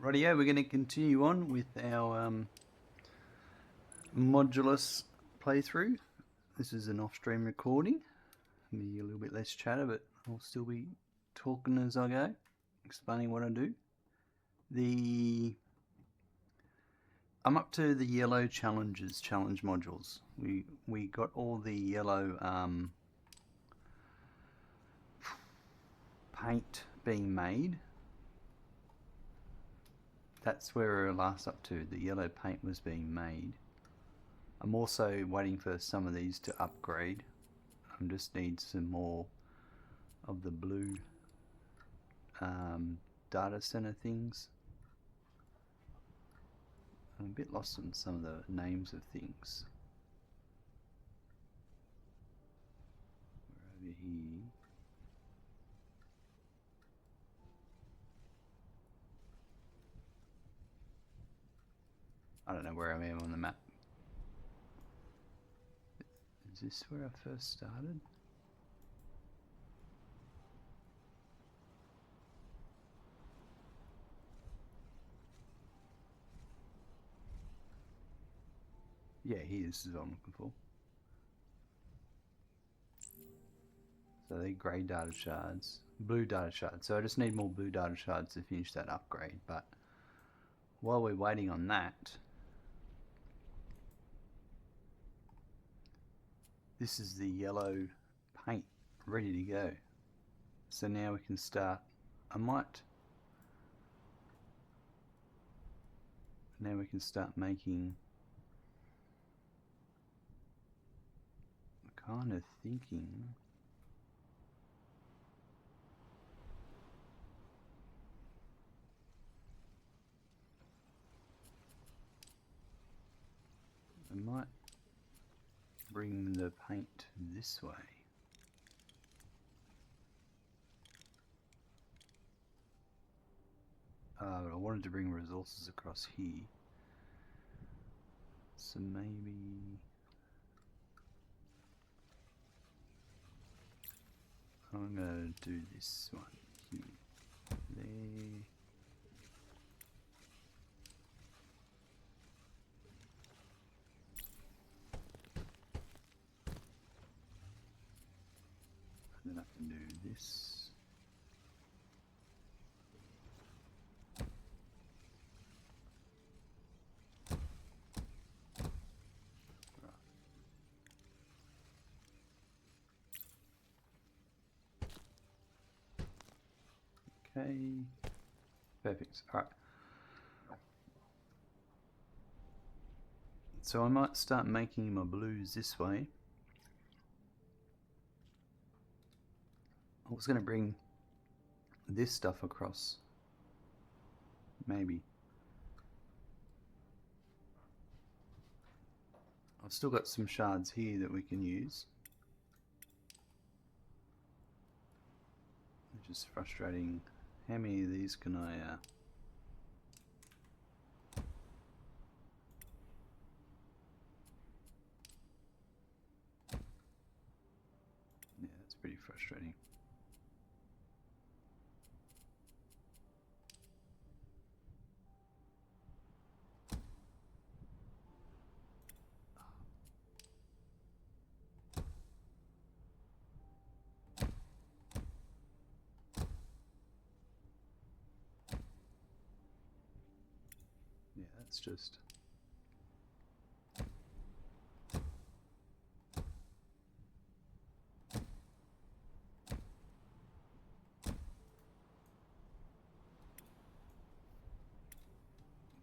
Rightio, we're going to continue on with our Modulus playthrough. This is an off-stream recording. Maybe a little bit less chatter, but I'll still be talking as I go, explaining what I do. I'm up to the yellow challenge modules. We got all the yellow paint being made. That's where we're last up to. The yellow paint was being made. I'm also waiting for some of these to upgrade. I just need some more of the blue data center things. I'm a bit lost on some of the names of things. We're over here. I don't know where I am on the map. Is this where I first started? Yeah, here, this is what I'm looking for. So they're grey data shards, blue data shards. So I just need more blue data shards to finish that upgrade. But while we're waiting on that, this is the yellow paint ready to go. So now we can start. Now we can start making. I'm kind of thinking. I might bring the paint this way. I wanted to bring resources across here. So maybe I'm going to do this one here. There. And then I can do this. Okay, perfect. All right. So I might start making my blues this way. I was going to bring this stuff across. Maybe. I've still got some shards here that we can use. Which is frustrating. How many of these can I yeah, that's pretty frustrating. Yeah, that's just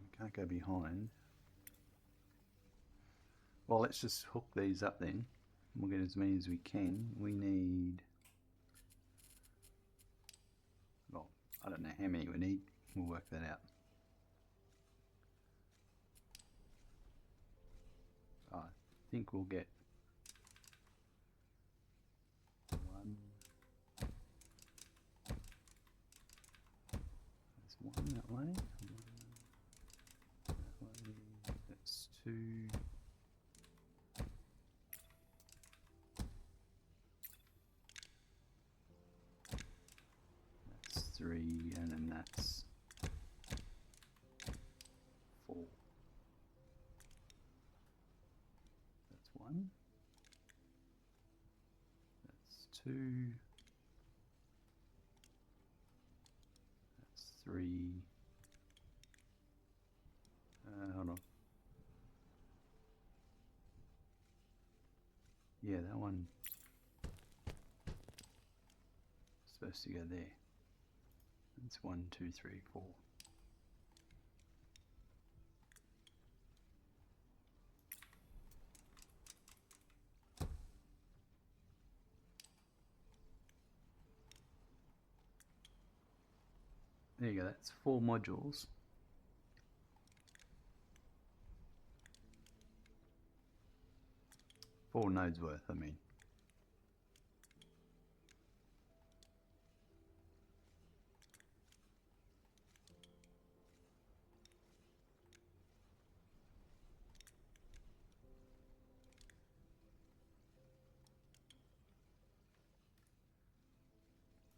we can't go behind. Well, let's just hook these up then. We'll get as many as we can. We need, well, I don't know how many we need. We'll work that out. I think we'll get one. There's one that way. That's two. That's three, and then that's 1. That's 2. That's 3. Hold on. Yeah, that one is supposed to go there. That's 1, 2, 3, 4. There you go, that's 4 modules. Four nodes worth, I mean.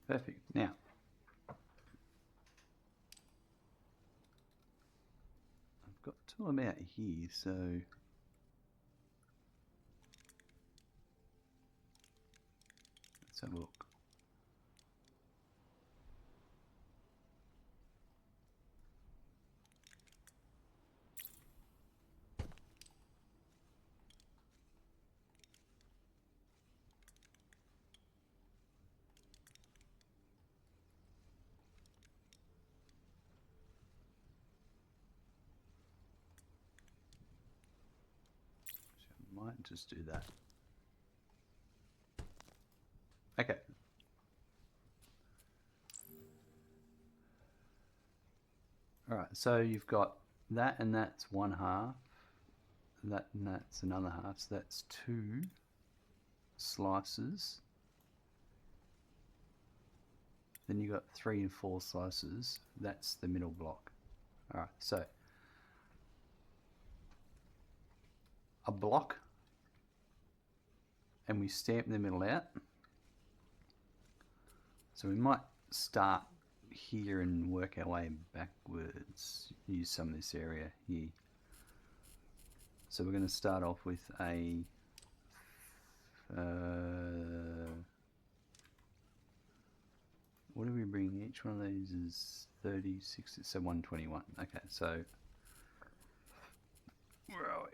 Perfect. Now, I've got to about here, so let's have a look. Might just do that. Okay. Alright, so you've got that and that's 1/2. That and that's another half. So that's 2 slices. Then you've got 3 and 4 slices. That's the middle block. Alright, so a block, and we stamp the middle out. So we might start here and work our way backwards. Use some of this area here. So we're going to start off with a what do we bring? Each one of these is 30, 60, so 121. Okay, so where are we?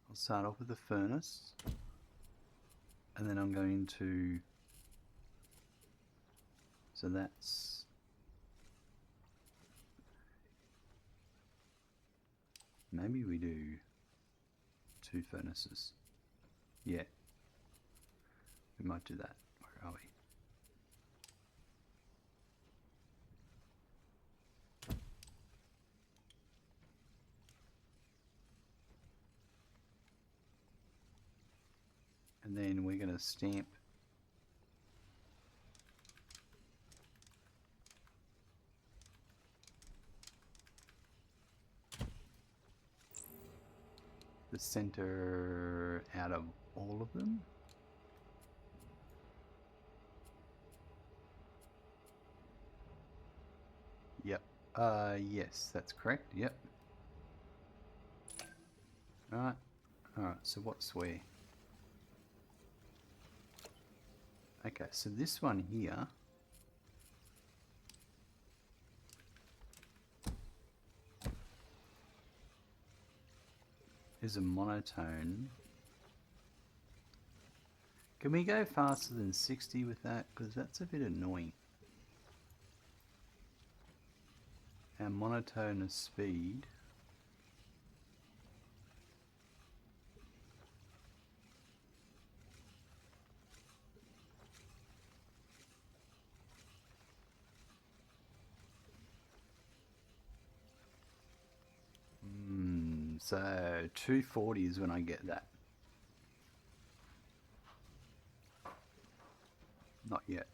I'll start off with the furnace, and then I'm going to, so that's, maybe we do 2 furnaces. Yeah, we might do that. Where are we? And then we're going to stamp the center out of all of them. Yep. Yes, that's correct. Yep. Alright. Alright, so what's where? Okay, so this one here is a monotone. Can we go faster than 60 with that? Because that's a bit annoying. Our monotone of speed. So 240 is when I get that. Not yet.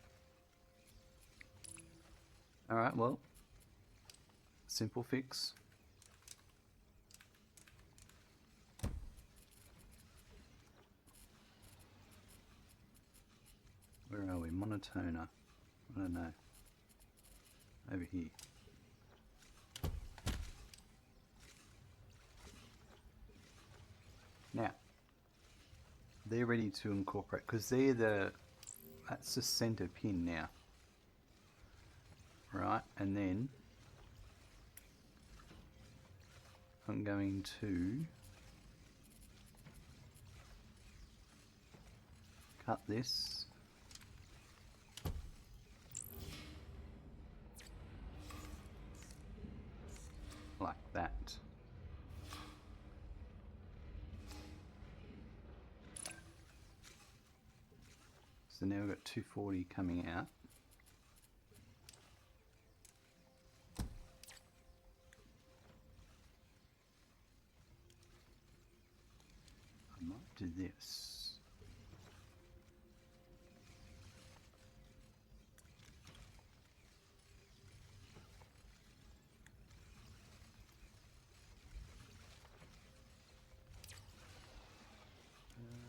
Alright, well, simple fix. Where are we? Monotoner. I don't know. Over here. they're ready to incorporate, because that's the center pin now, right? And then I'm going to cut this like that. So now we've got 240 coming out. I might do this.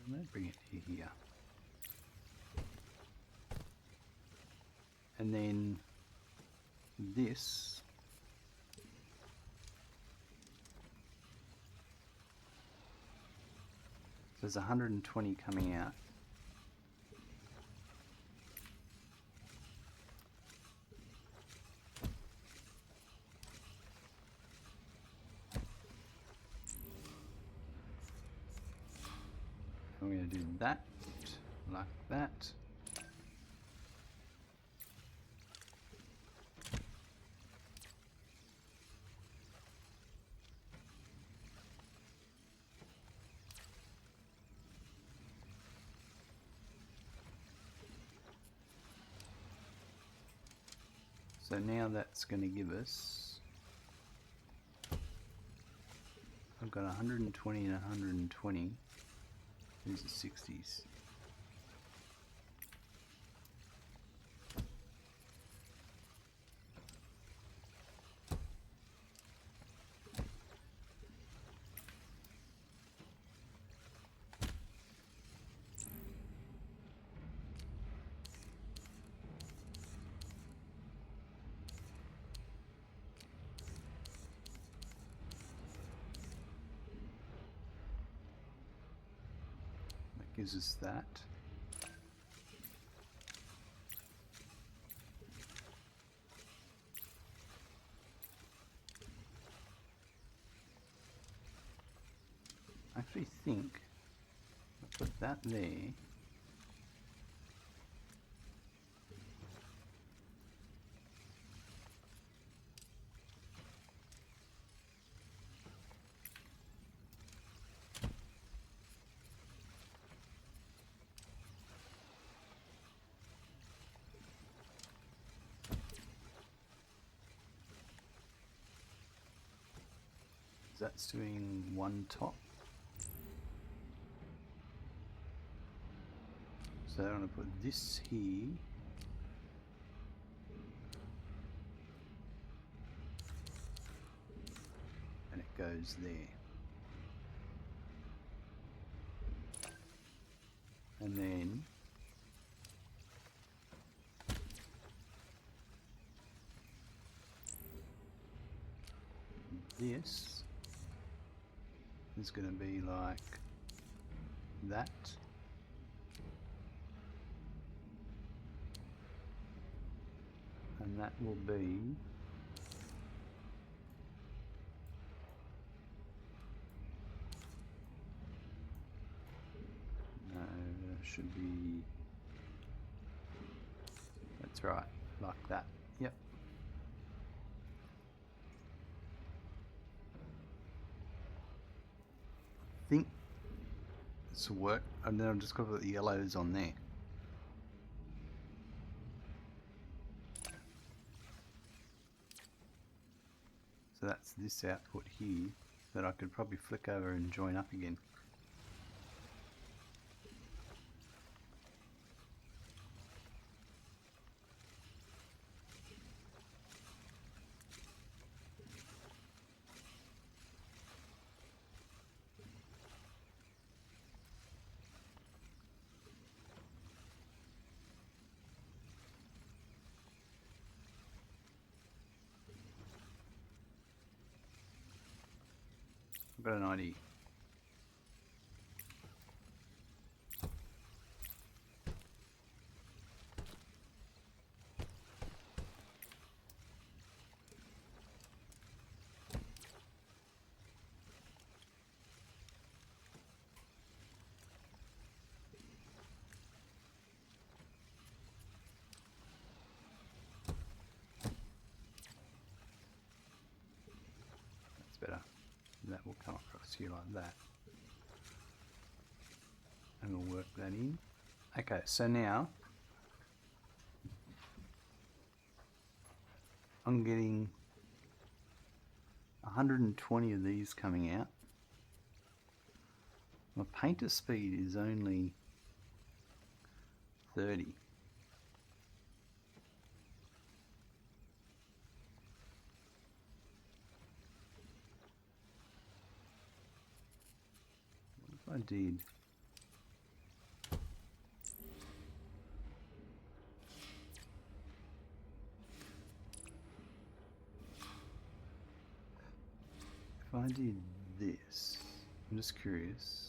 I'm going to bring it to here. And then this, there's 120 coming out. I'm going to do that, like that. So now that's going to give us, I've got 120 and 120. These are 60s. Gives us that. I actually think I'll put that there. That's doing one top. So I'm going to put this here. And it goes there. And then this is going to be like that. And that will be should be, that's right, like that. Yep. I think this will work, and then I'm just going to put the yellows on there. So that's this output here that I could probably flick over and join up again. I've got an idea. better. That will come across here like that. And we'll work that in. Okay, so now I'm getting 120 of these coming out. My painter speed is only 30. What if I did? If I did this, I'm just curious.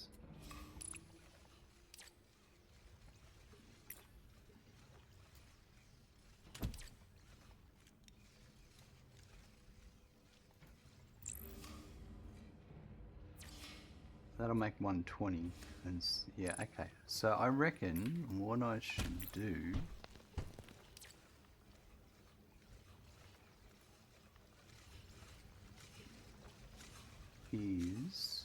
That'll make 120. And yeah, okay. So I reckon what I should do is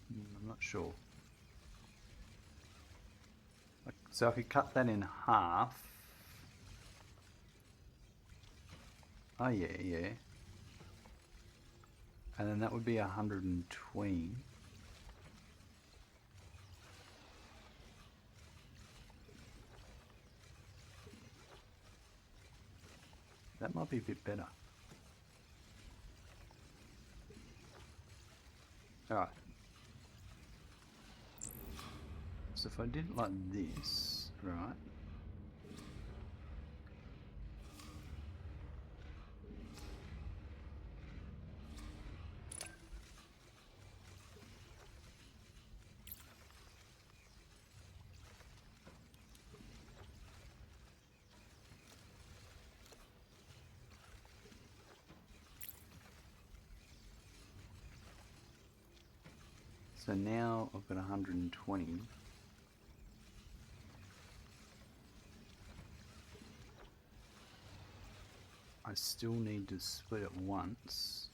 I'm not sure. So if you cut that in half, oh yeah, and then that would be 120. That might be a bit better. Alright. So if I did it like this, right? So now I've got 120. I still need to split it once.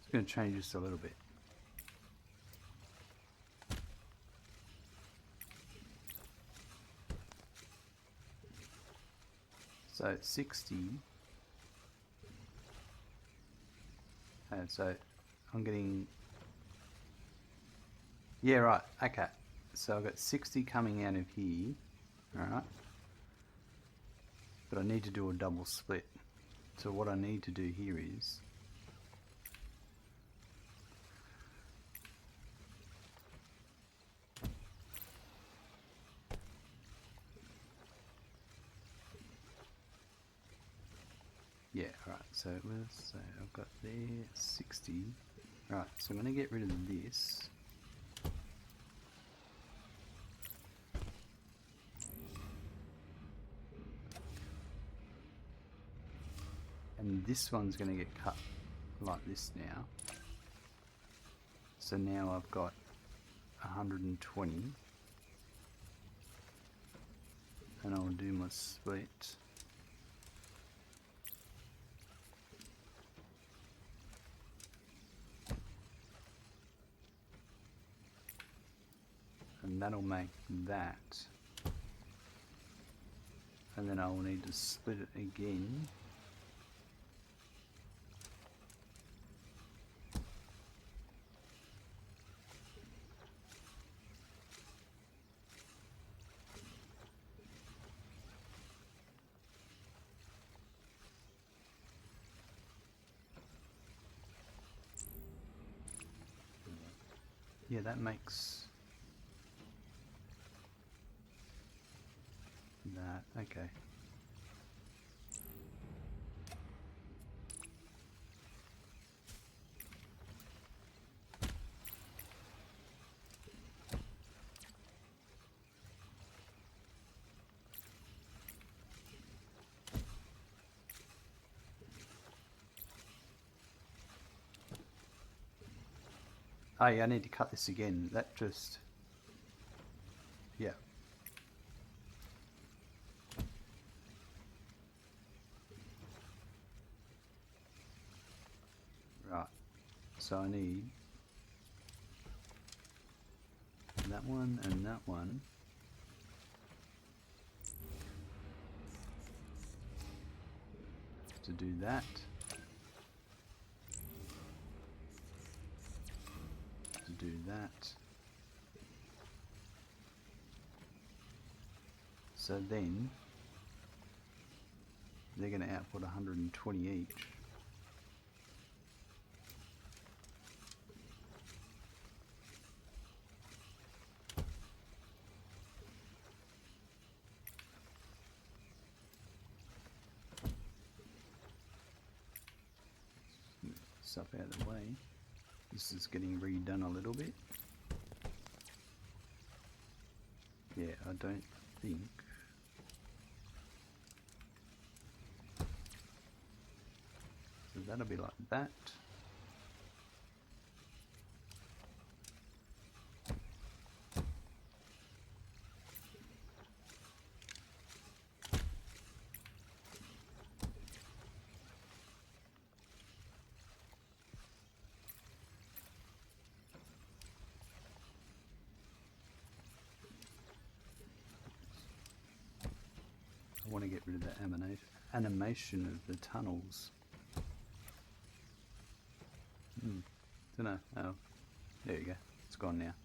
It's going to change just a little bit. So 60, and so I'm getting, yeah, right, okay, so I've got 60 coming out of here, alright, but I need to do a double split. So what I need to do here is yeah, right, so it was, so I've got there 60. Right, so I'm going to get rid of this. And this one's going to get cut like this now. So now I've got 120. And I'll do my split. And that'll make that. And then I will need to split it again. Yeah, that makes that, okay. Oh yeah, I need to cut this again. That just... yeah. Right. So I need that one and that one. To do that. To do that. So then they're going to output 120 each. Stuff out of the way. This is getting redone a little bit. Yeah, I don't think. So that'll be like that. I want to get rid of the animation of the tunnels. Don't know. Oh, there you go. It's gone now.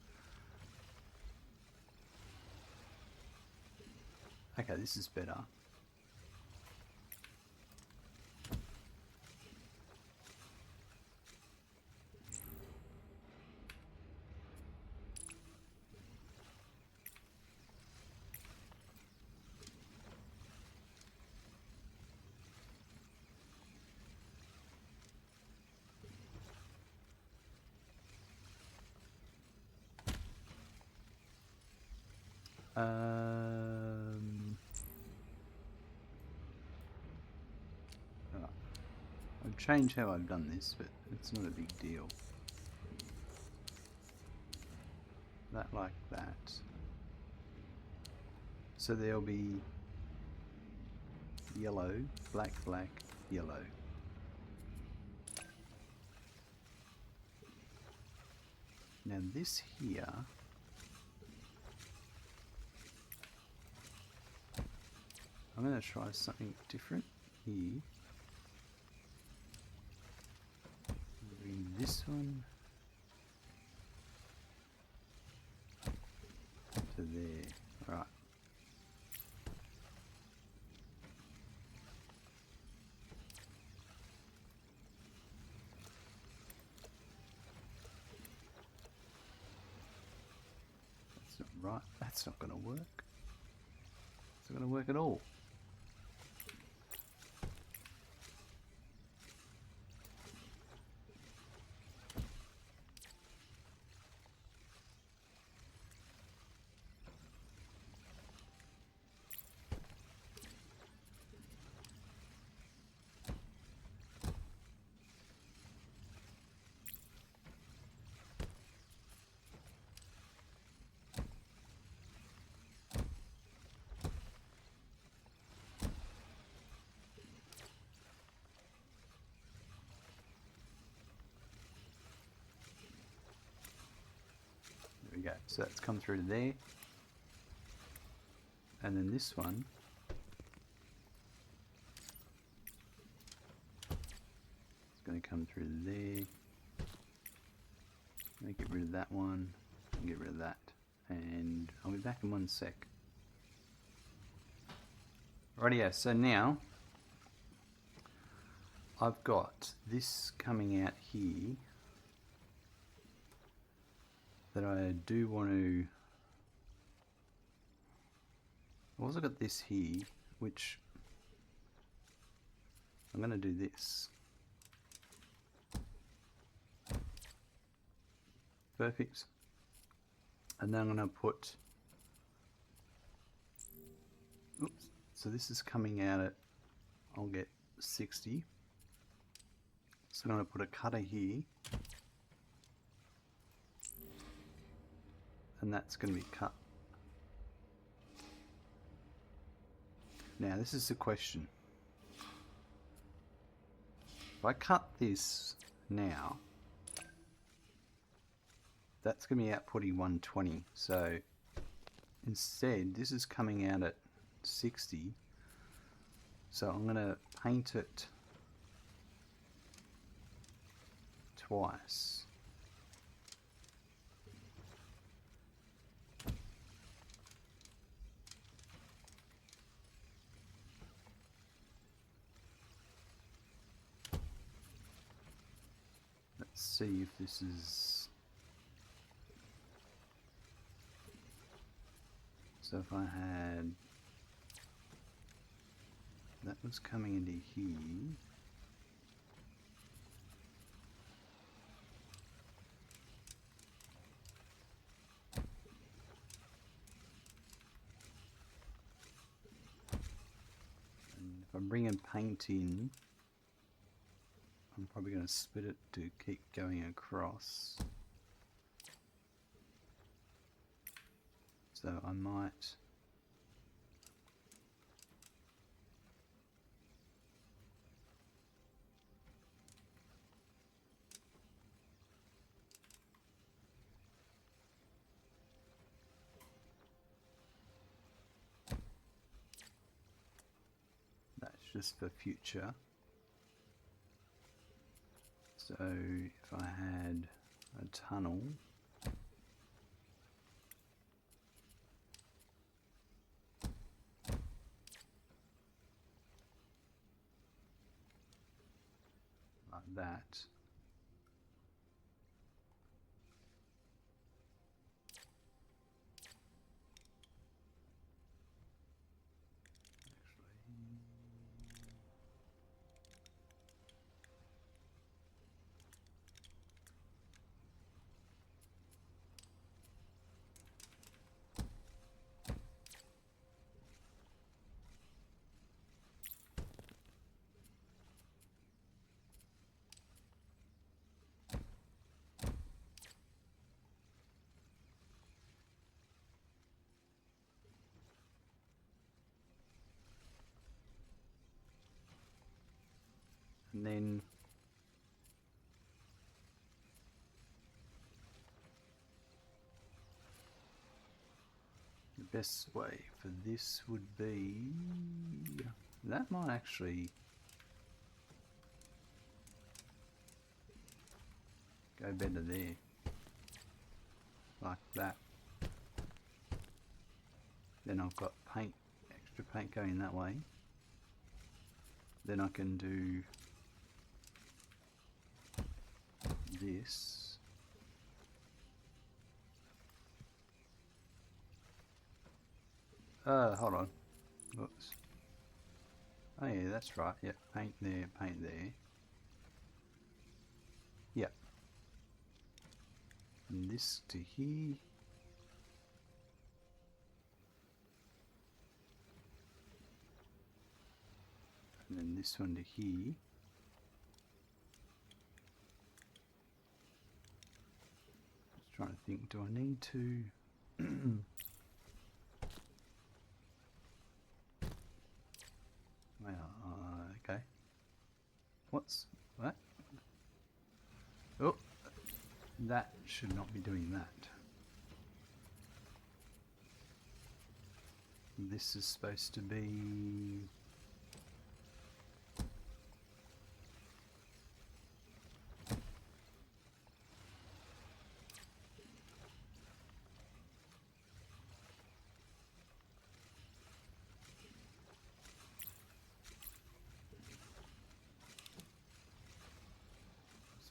Okay, this is better. Right. I've changed how I've done this, but it's not a big deal. That like that. So there'll be yellow, black, black, yellow. Now this here, I'm going to try something different here. Bring this one to there. Right. That's not right. That's not going to work. It's not going to work at all. There we go. So that's come through to there. And then this one is going to come through there. I'm going to get rid of that one and get rid of that. And I'll be back in 1 sec. Rightio, so now I've got this coming out here. that I do want to... I've also got this here, which I'm going to do this. Perfect. And then I'm going to put... Oops. So this is coming out at... I'll get 60. So I'm going to put a cutter here. And that's going to be cut. Now this is the question. If I cut this now, that's going to be outputting 120. So instead, this is coming out at 60. So I'm going to paint it twice. Let's see if this is... So if I had... That was coming into here. And if I'm bringing paint in, I'm probably going to split it to keep going across. So I might... That's just for future. So if I had a tunnel, like that, and then the best way for this would be, that might actually go better there, like that. Then I've got paint, extra paint going that way. Then I can do this. Hold on. Whoops. Oh yeah, that's right. Yep, paint there, paint there. Yep. And this to here. And then this one to here. Just trying to think, do I need to... Well, okay. What's that? Oh, that should not be doing that. This is supposed to be...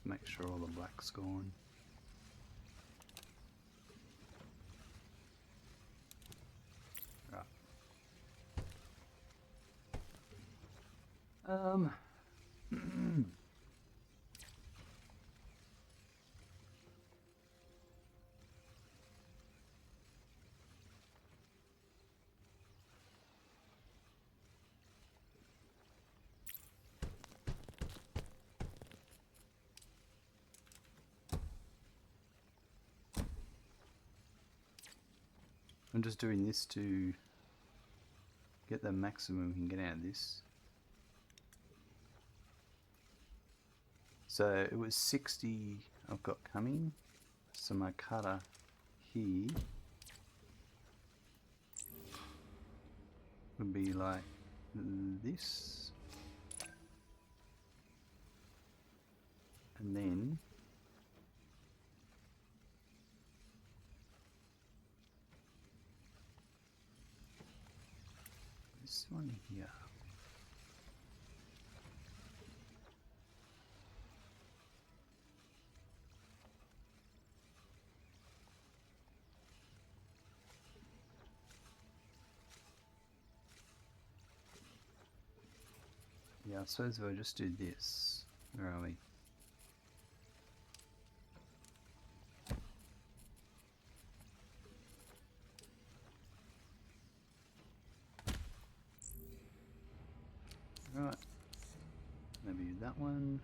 Make sure all the black's gone. Um, I'm just doing this to get the maximum we can get out of this. So it was 60 I've got coming. So my cutter here would be like this. And then this one here. Yeah, I suppose if I just do this, where are we? Right, maybe that one.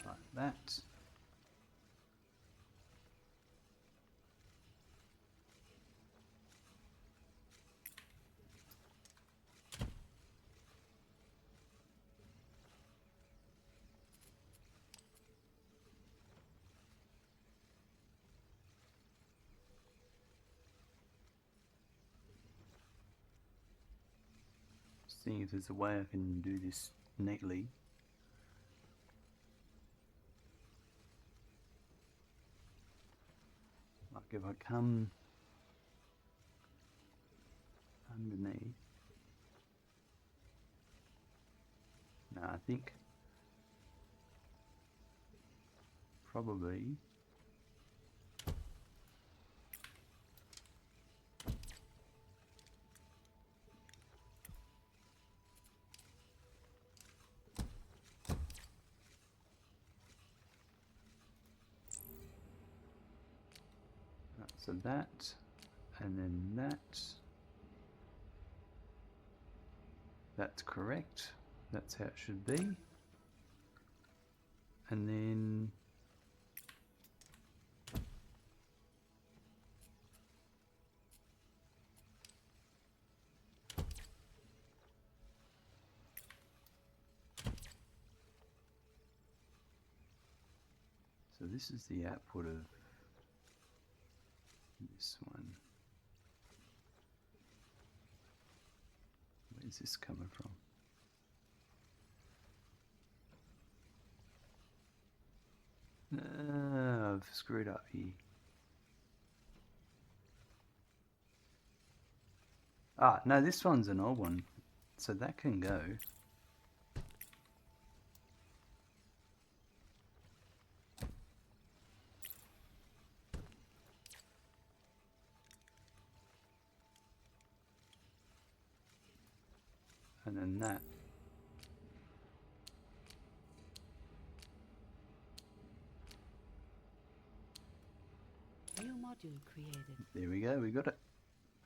Like that. Seeing if there's a way I can do this neatly. Like if I come underneath. No, I think probably so that, and then that. That's correct. That's how it should be. And then so this is the output of this one. Where's this coming from? I've screwed up here. Ah, no, this one's an old one, so that can go. And then that. New module created. There we go, we got it.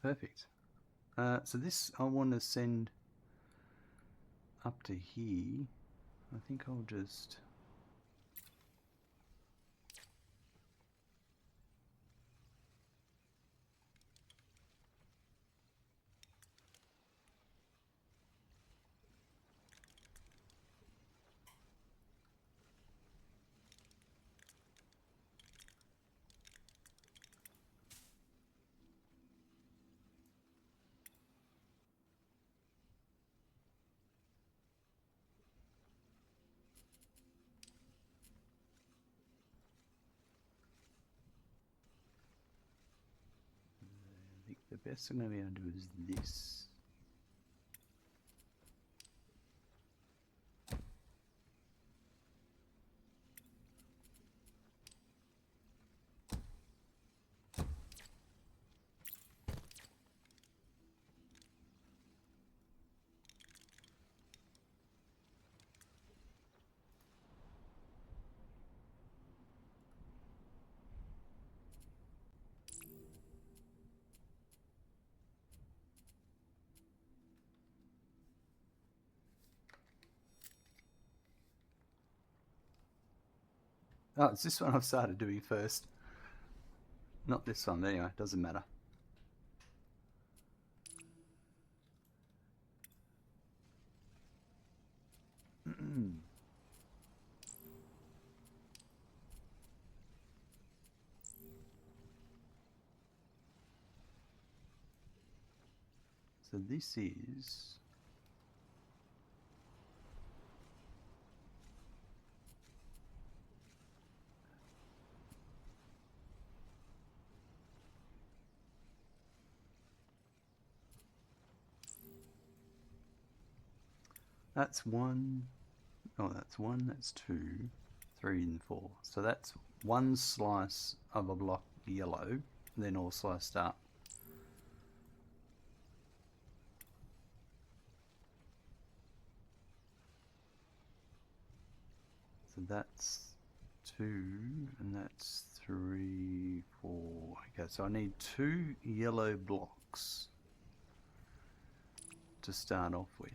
Perfect. So this I want to send up to here. I think I'll just... I think the best I'm going to be able to do is this. Oh, it's this one I've started doing first. Not this one, but anyway, doesn't matter. So this is that's one. Oh, that's one, that's two, three, and four. So that's one slice of a block yellow, then all sliced up. So that's two, and that's three, four. Okay, so I need two yellow blocks to start off with.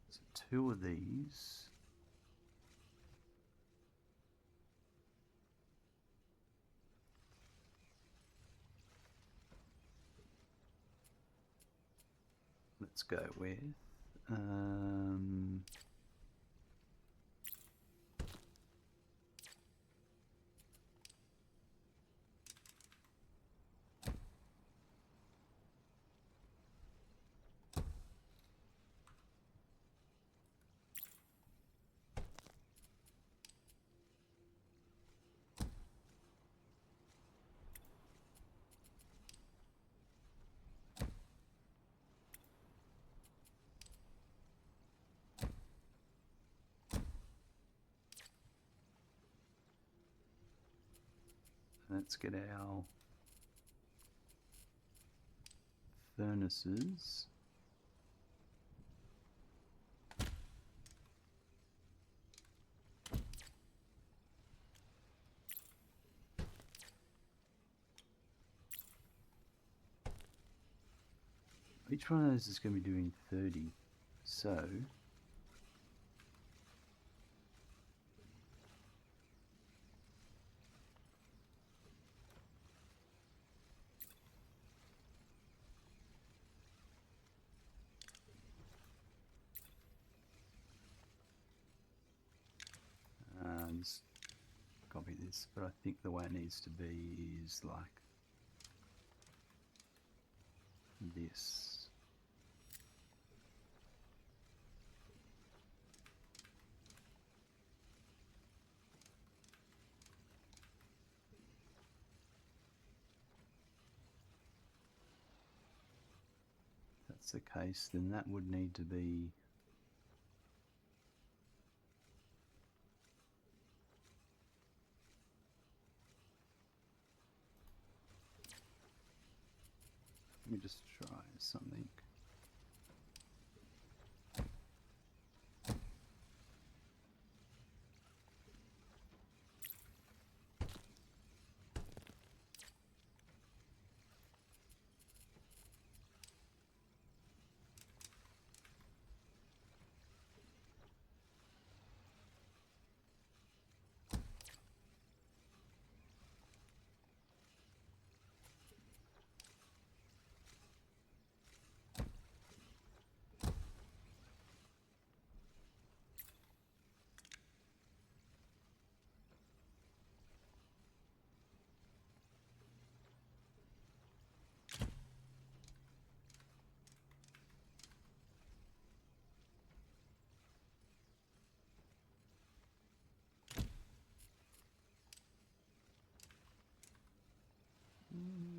So two of these. Let's go with let's get our furnaces. Each one of those is going to be doing 30. So just copy this, but I think the way it needs to be is like this. If that's the case, then that would need to be let me just try something.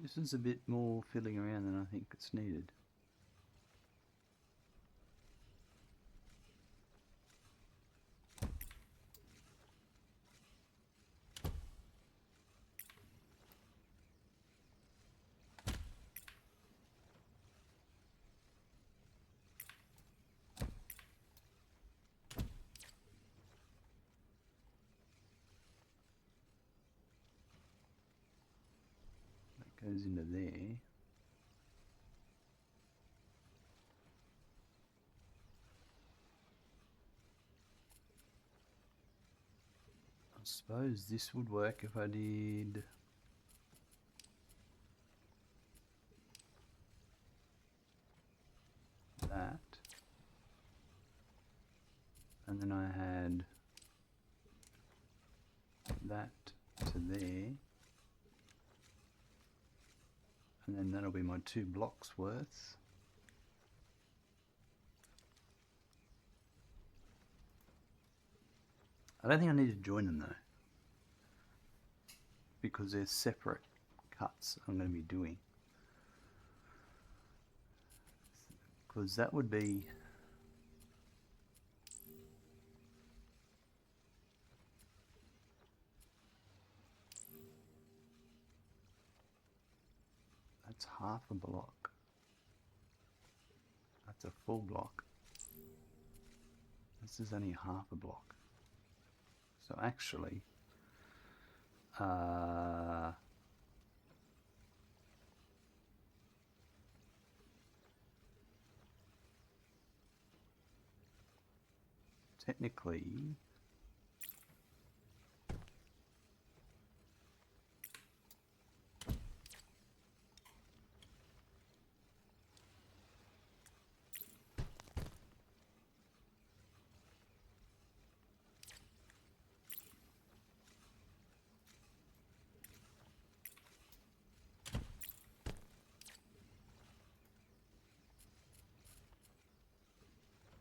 This is a bit more fiddling around than I think it's needed. That goes into there. suppose this would work if I did that, and then I had that to there, and then that'll be my 2 blocks worth. I don't think I need to join them though, because they're separate cuts I'm going to be doing. Because that would be that's half a block. That's a full block. This is only half a block. So actually, technically,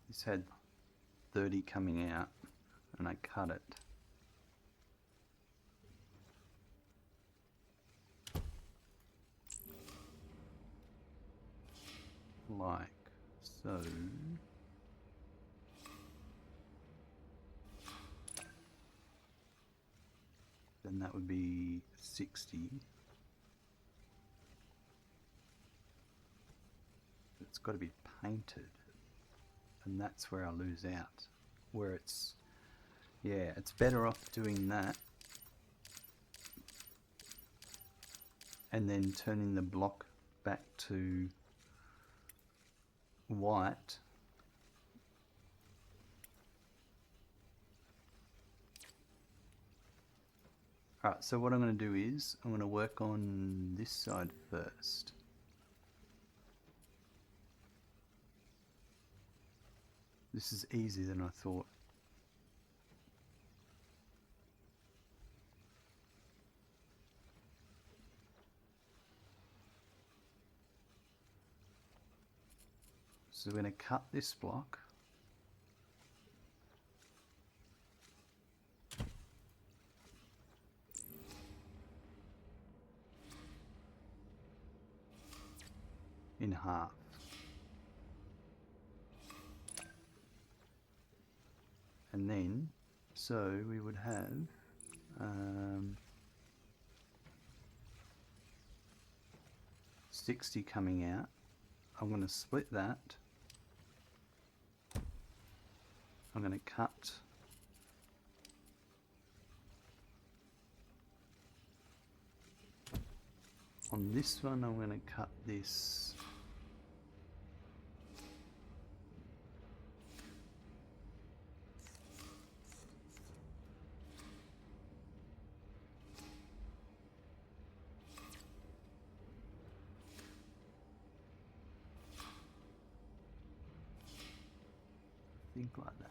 this had 30 coming out and I cut it. Like so. Then that would be 60. It's got to be painted. And that's where I lose out. Where it's, yeah, it's better off doing that and then turning the block back to white. Alright, so what I'm going to do is I'm going to work on this side first. This is easier than I thought. So we're going to cut this block. In half. And then, so we would have 60 coming out. I'm going to split that. I'm going to cut on this one. I'm going to cut this like that.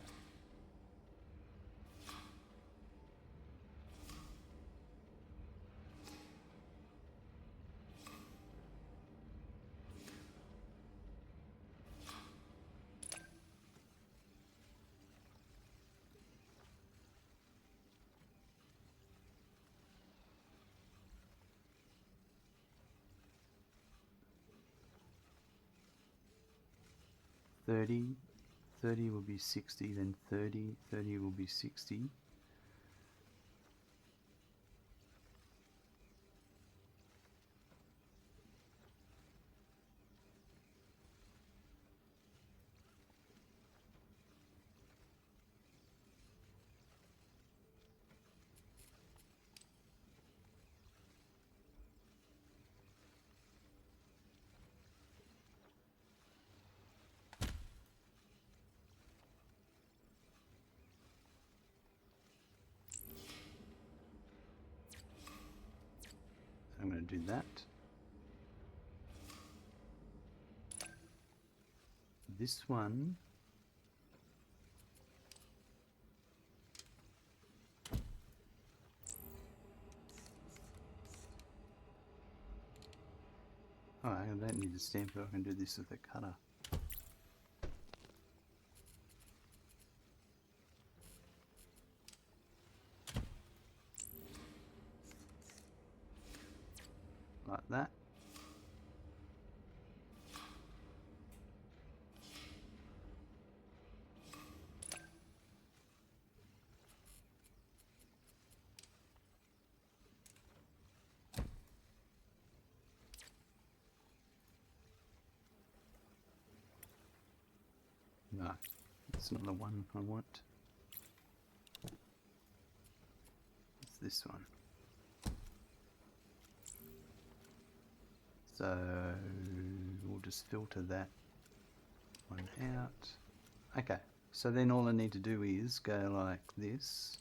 $30 will be 60, then 30 will be 60. to do that. This one, oh, I don't need to stamp it, I can do this with a cutter. Like that. No, it's not the one I want. It's this one. So we'll just filter that one out. Okay, so then all I need to do is go like this.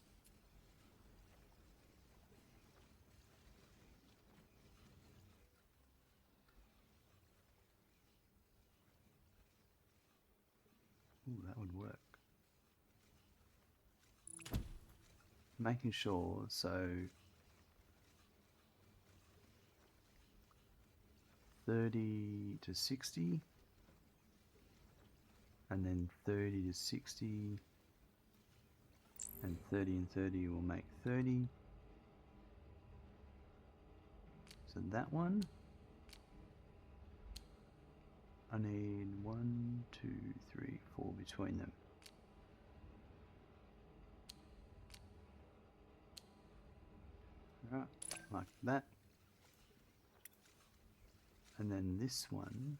Ooh, that would work. Making sure, so 30 to 60, and then 30 to 60, and 30 and 30 will make 30. So that one, I need 1, 2, 3, 4 between them. Right, like that. And then this one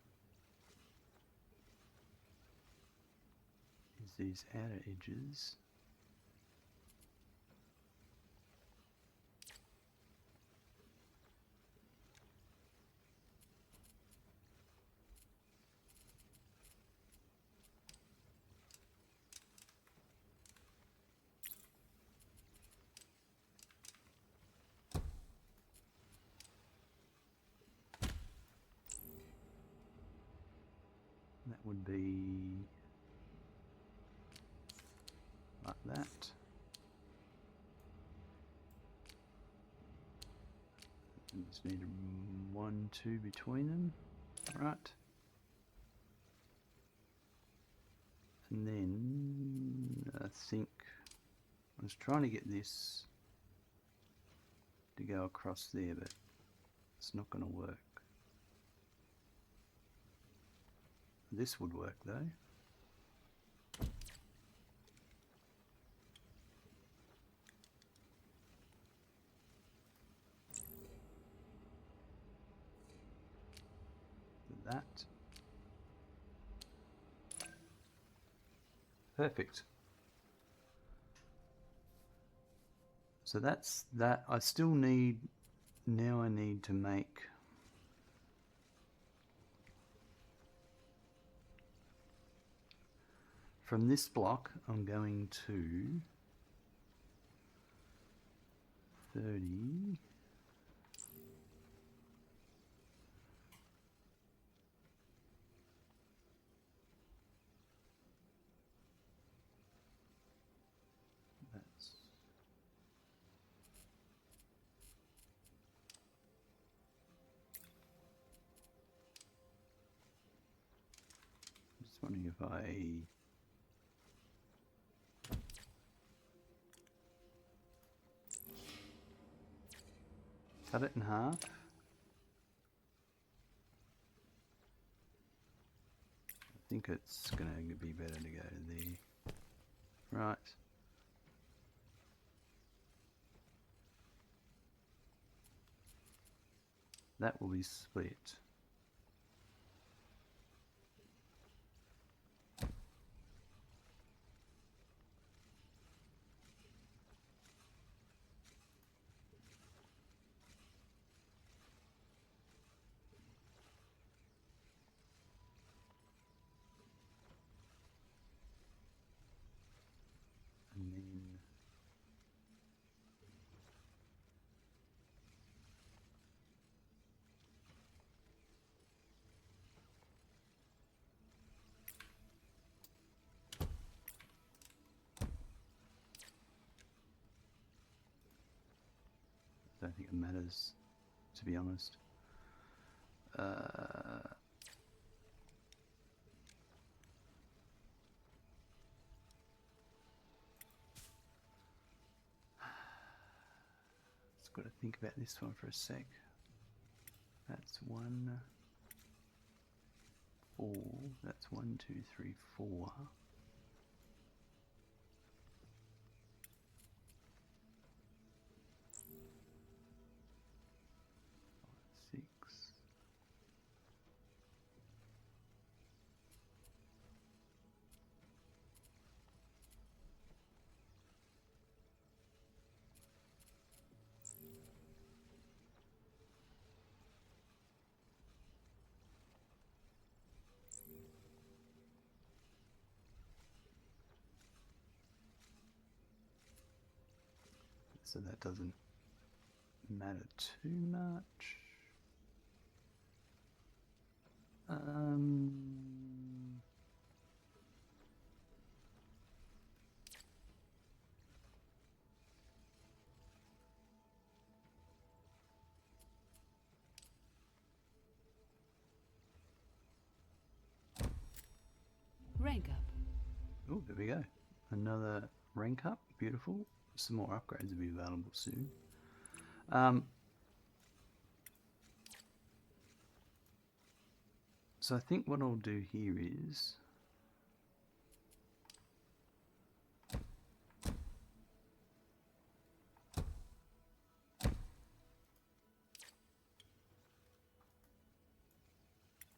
is these outer edges. That would be like that. And just need 1, 2 between them, right? And then I think I was trying to get this to go across there, but it's not going to work. This would work though. That. Perfect. So that's that. I still need, now I need to make from this block, I'm going to 30. That's just wondering if I cut it in half. I think it's going to be better to go to there. Right. That will be split. And then don't think it matters, to be honest. Just got to think about this one for a sec. That's 1, 4. That's 1, 2, 3, 4. 6. So that doesn't matter too much. Rank up. Oh, there we go. Another rank up. Beautiful. Some more upgrades will be available soon. So I think what I'll do here is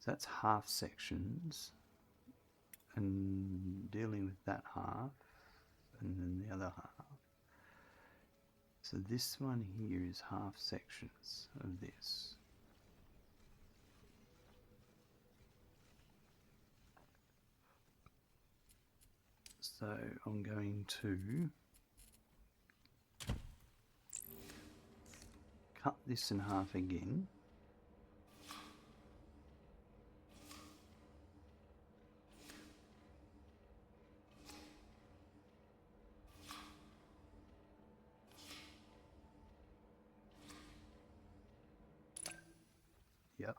that's half sections, and dealing with that half and then the other half. So this one here is half sections of this. So I'm going to cut this in half again. Yep.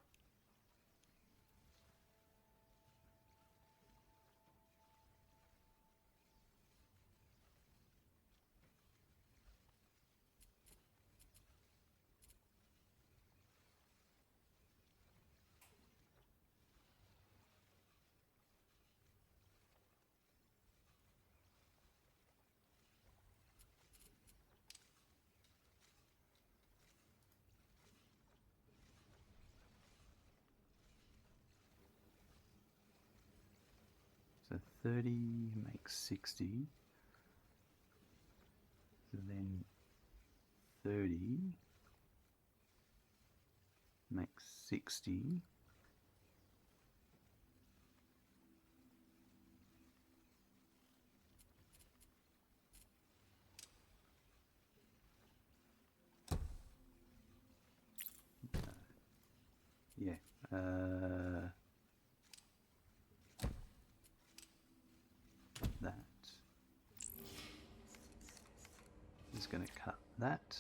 So 30 makes 60. So then 30 makes 60. Yeah. That is going to cut that.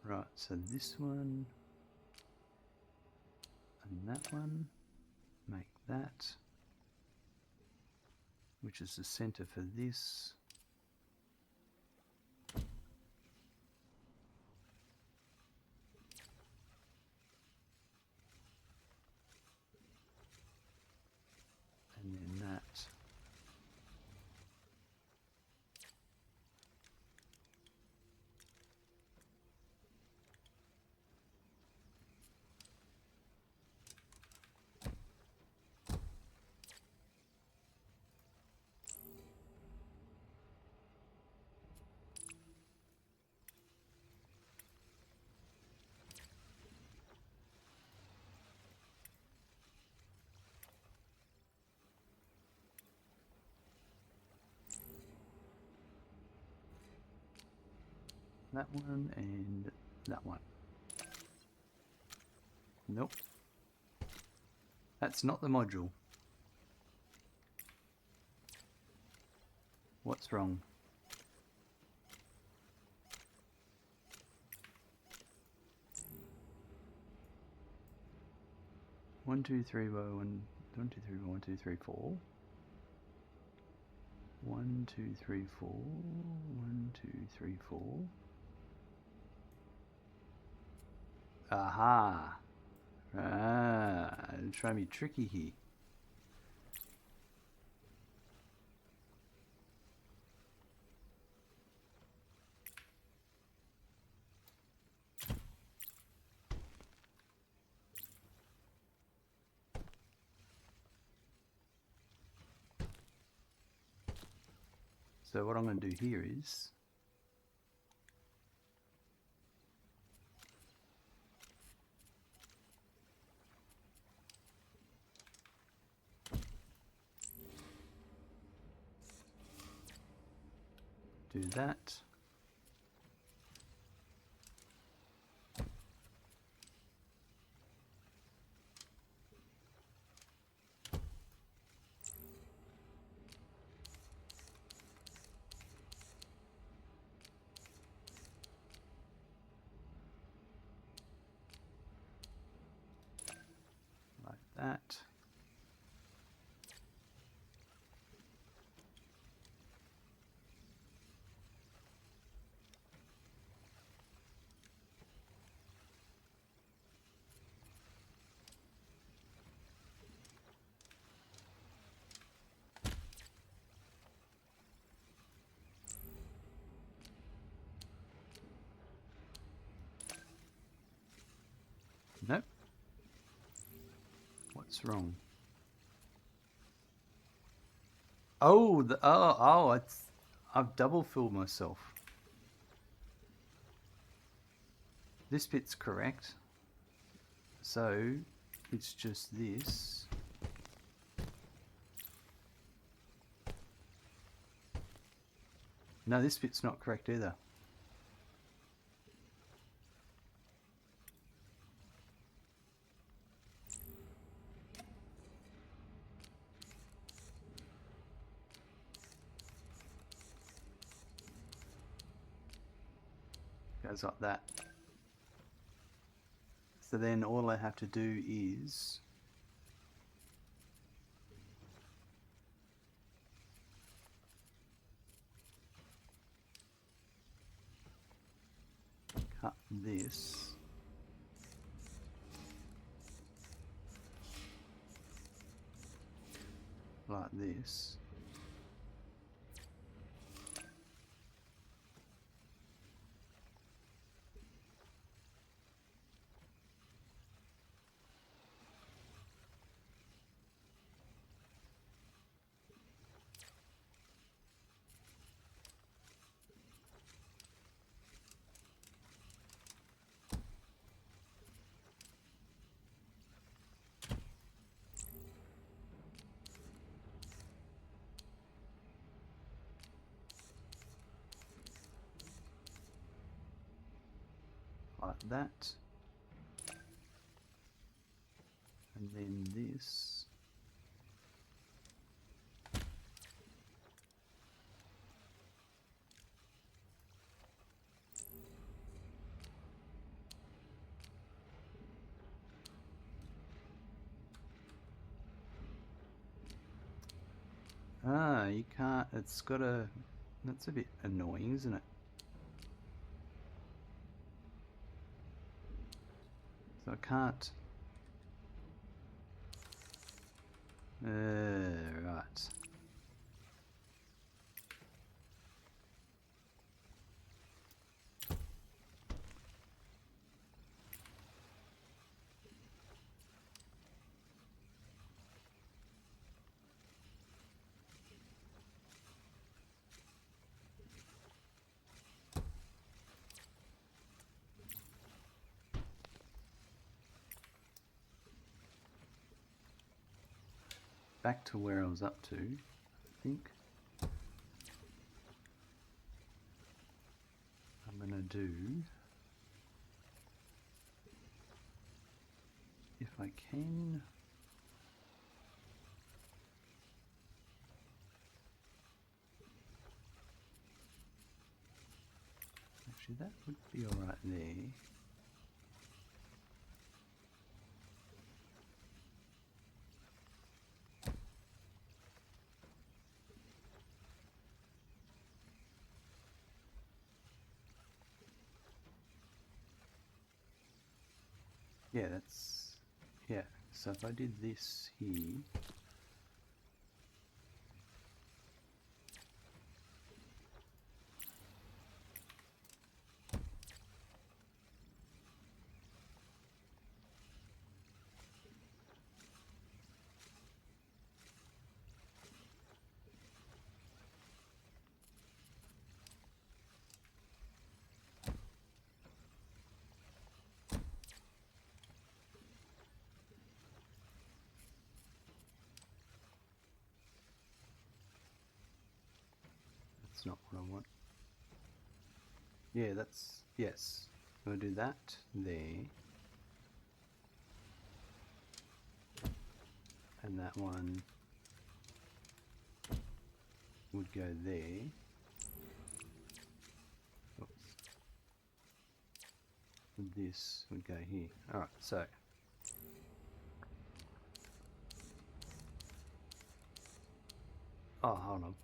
Right, so this one and that one make that, which is the center for this. And then that. that one and that one. Nope. That's not the module. What's wrong? One, two, three, one, 1, 2, 3, 1, 2, 3, 4. 1, 2, 3, 4. 1, 2, 3, 4. Aha! Ah, trying to be tricky here. So what I'm going to do here is do that. Like that. Nope. What's wrong? Oh, I've double filled myself. This bit's correct. So it's just this. No, this bit's not correct either. Goes like that. So then all I have to do is cut this. Like this. Like that. And then this. Ah, you can't, it's got a, that's a bit annoying, isn't it? So I can't, right. Back to where I was up to, I think. I'm going to do, if I can, actually that would be alright there. Yeah, that's, yeah, so if I did this here, that's not what I want. Yeah, that's, yes, we'll do that there. And that one would go there. Oops. And this would go here. Alright, so oh, hold on.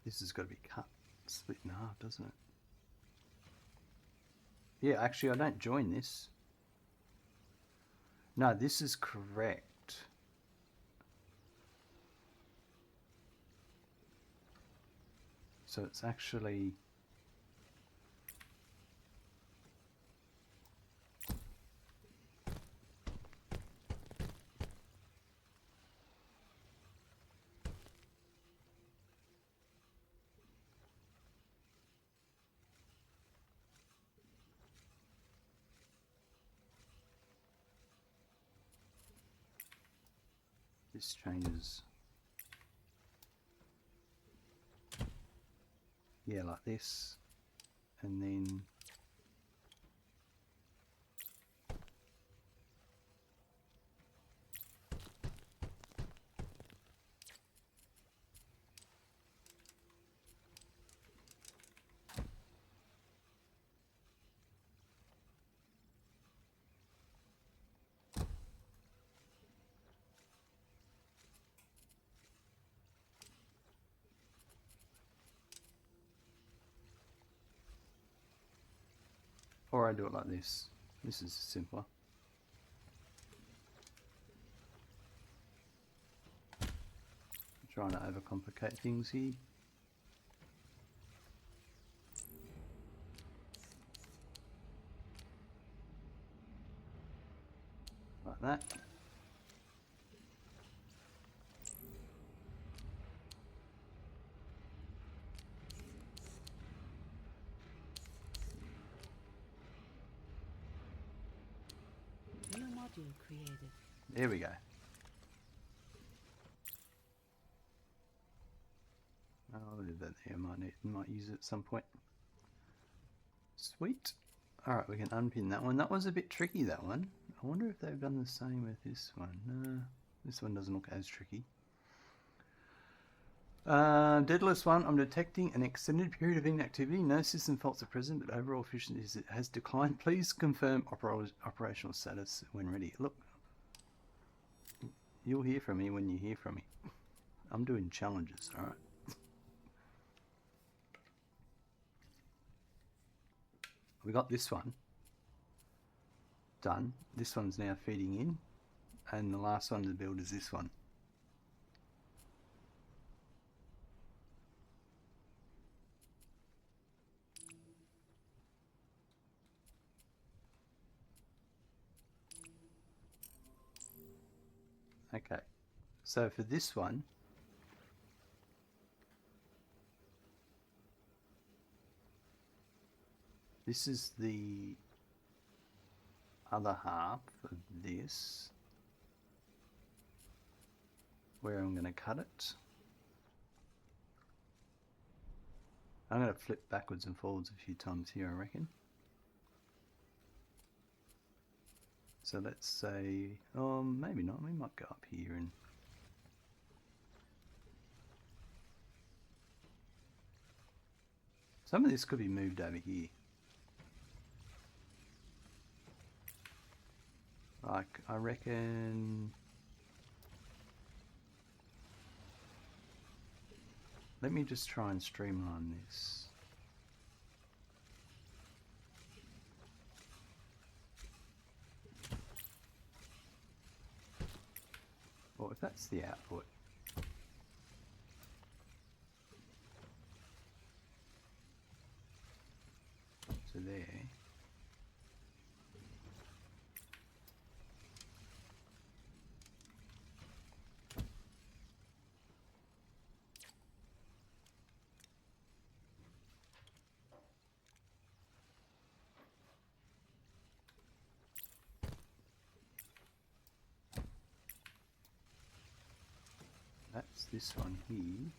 This has got to be cut, split in half, doesn't it? Yeah, actually I don't join this. No, this is correct. So it's actually, this changes. Yeah, like this. And then or I do it like this. This is simpler. I'm trying to overcomplicate things here. Like that. New module created. There we go. I'll leave that there. Might use it at some point. Sweet. Alright, we can unpin that one. That was a bit tricky, that one. I wonder if they've done the same with this one. No, this one doesn't look as tricky. Daedalus 1, I'm detecting an extended period of inactivity. No system faults are present, but overall efficiency has declined. Please confirm operational status when ready. Look, you'll hear from me when you hear from me. I'm doing challenges, alright? We got this one done. This one's now feeding in, and the last one to build is this one. Okay, so for this one, this is the other half of this, where I'm going to cut it. I'm going to flip backwards and forwards a few times here, I reckon. So let's say, maybe not, we might go up here and some of this could be moved over here. Like, I reckon, let me just try and streamline this. Well, if that's the output, so there. That's this one here.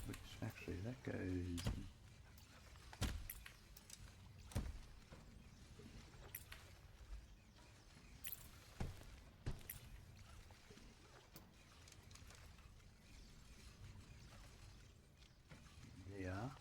Which actually that goes. There.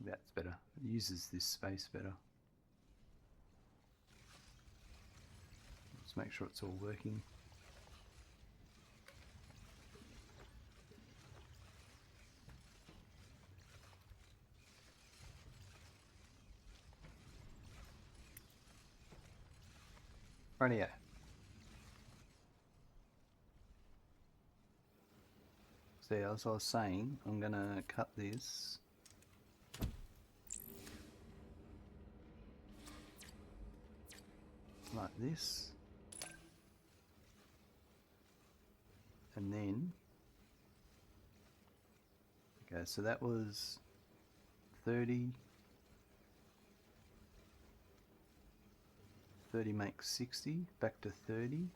That's better. It uses this space better. Let's make sure it's all working. Rightio. So as I was saying, I'm gonna cut this. Like this. And then, okay, so that was 30. 30 makes 60, back to 30.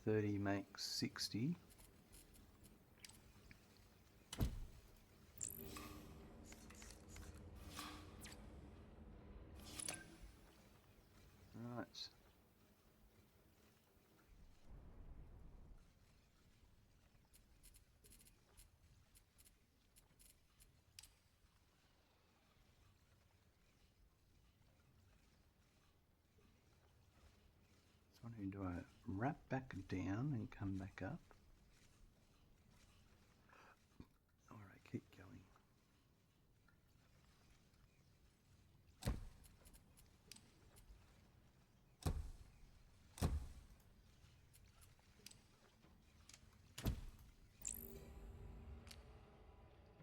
30 makes 60. Right. So do I wrap back down and come back up? Alright, keep going.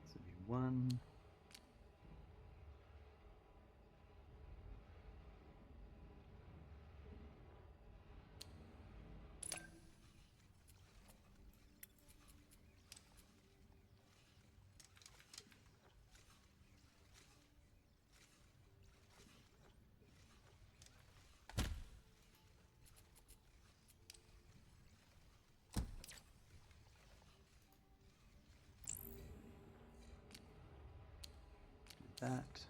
This will be 1. That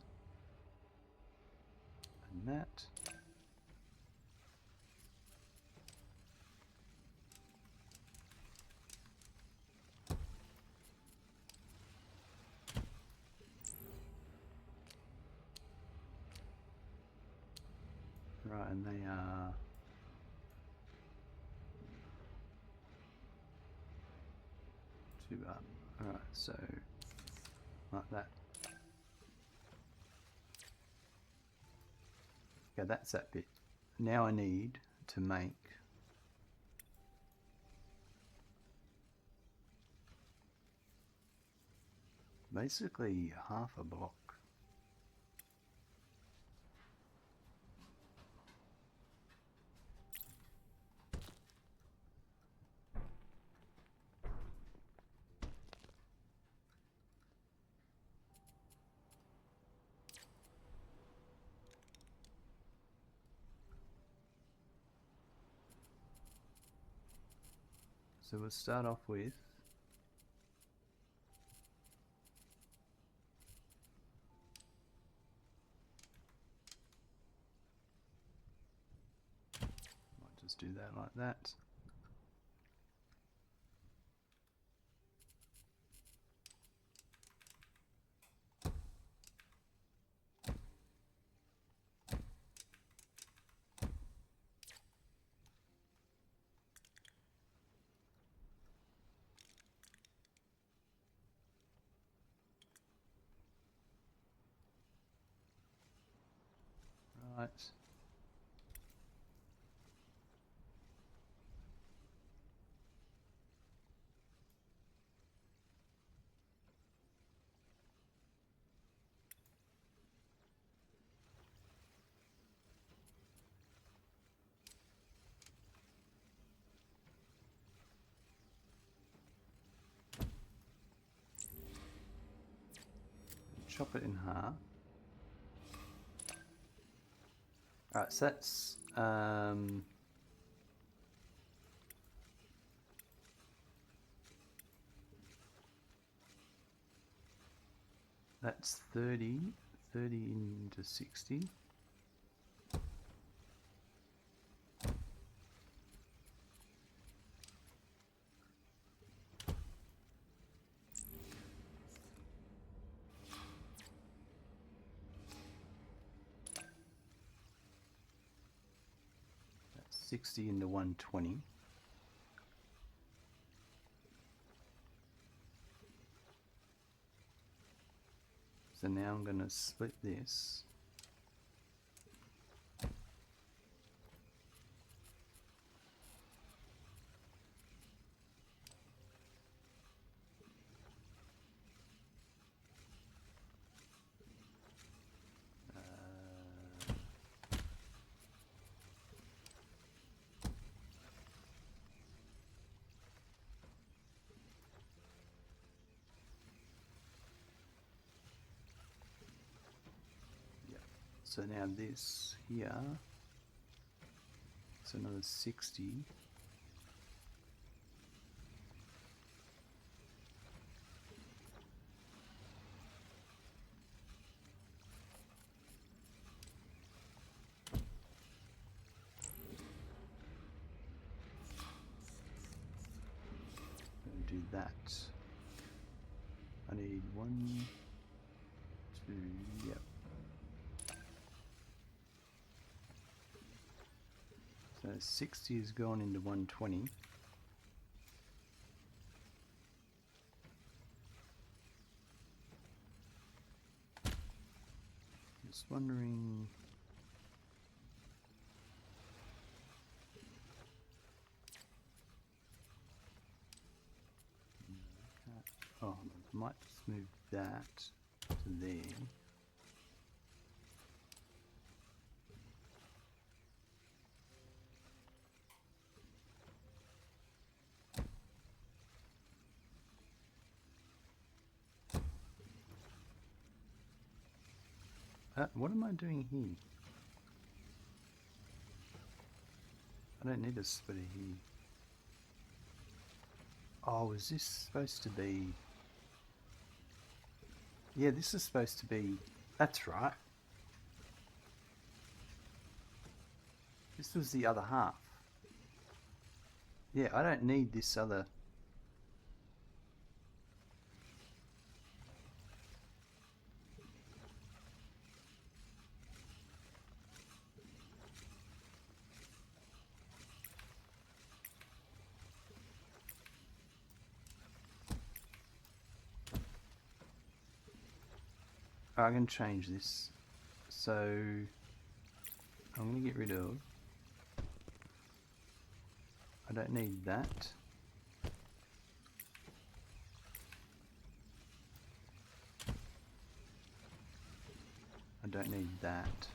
and that. Right, and they are 2 up. Alright, so like that. Okay, that's that bit. Now I need to make basically half a block. So we'll start off with might just do that like that. Right. Chop it in half. Alright, so that's 30 into 60. That's 60 into 120. So now I'm going to split this. So now this here, it's another 60. Do that. I need 1, 2, yep. So 60 has gone into 120. Just wondering. Oh, I might just move that to there. What am I doing here? I don't need a splitter here. Oh, is this supposed to be... Yeah, this is supposed to be... That's right. This was the other half. Yeah, I don't need this other... I can change this. So I'm going to get rid of... I don't need that. I don't need that.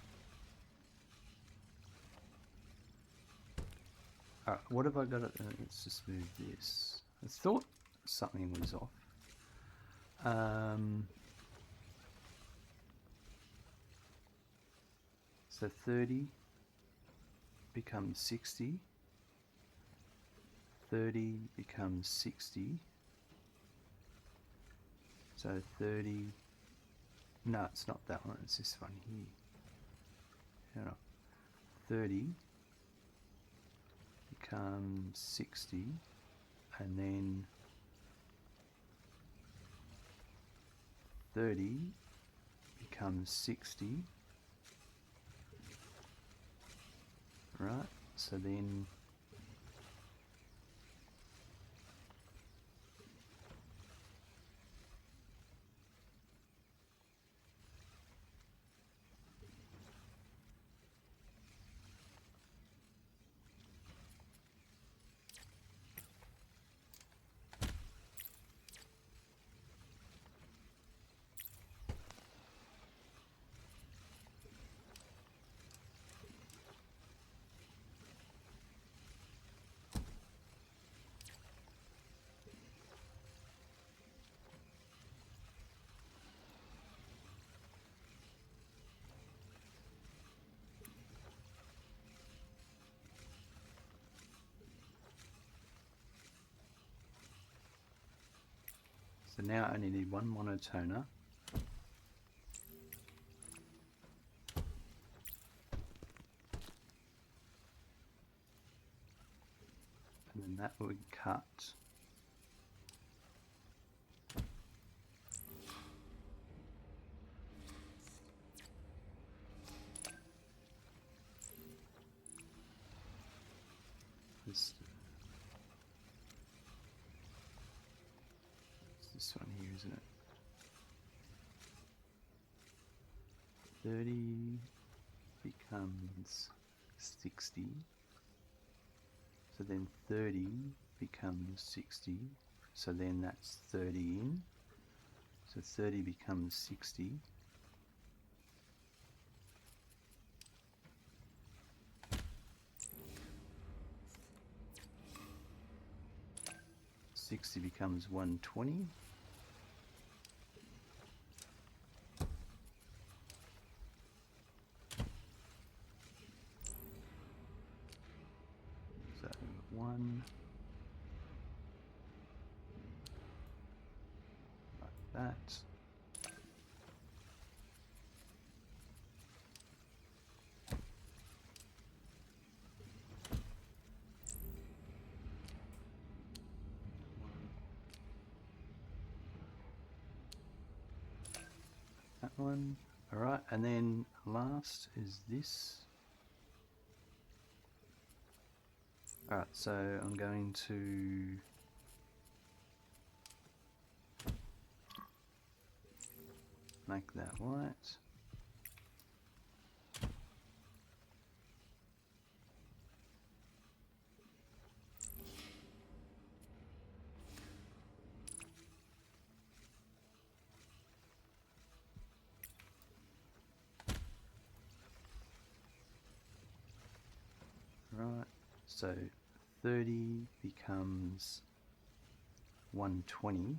Alright, what have I got? Let's just move this. I thought something was off. So 30 becomes 60. 30 becomes 60. So 30. No, it's not that one. It's this one here. Hold on. 30 becomes 60, and then 30 becomes 60. Right, so then so now I only need one monotoner. And then that would cut this one here, isn't it? 30 becomes 60. So then 30 becomes 60. So then that's 30 in. So 30 becomes 60. Sixty becomes 120. So 1 like that. That one. Alright, and then last is this. Alright, so I'm going to make that white. Right, so 30 becomes 120.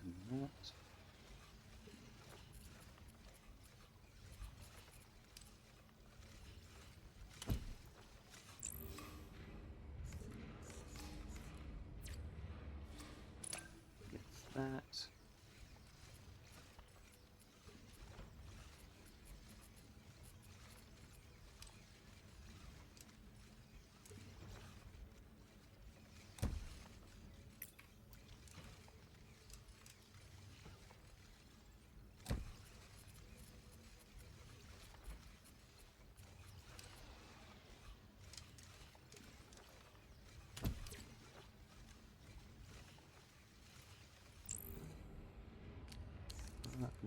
And that. Gets that.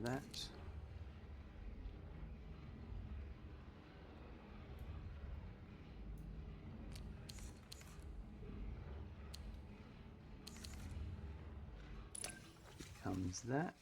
that. Becomes that.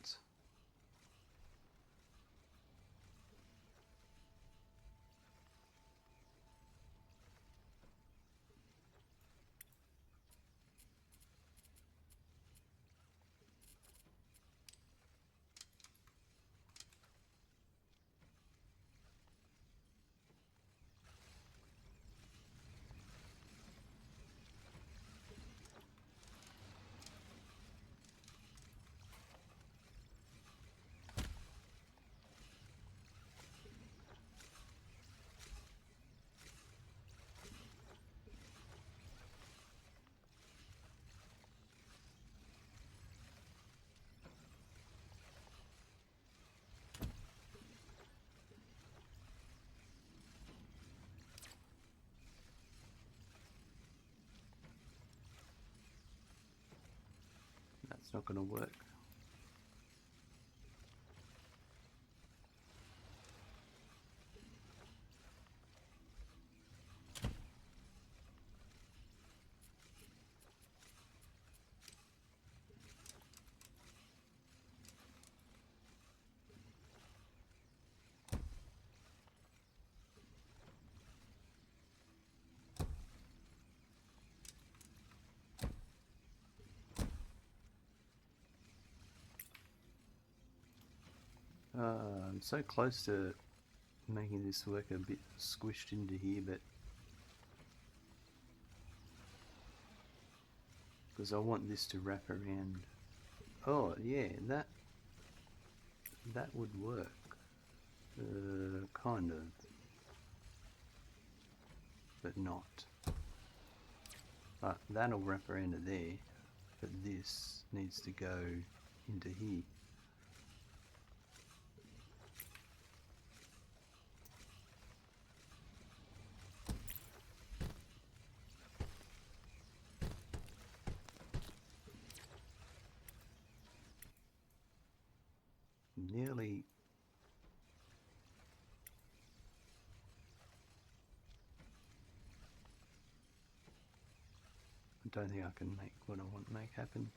That's not going to work. I'm so close to making this work a bit squished into here, but because I want this to wrap around. Oh yeah, that would work. Kind of, but not. That'll wrap around to there, but this needs to go into here. Nearly. I don't think I can make what I want to make happen.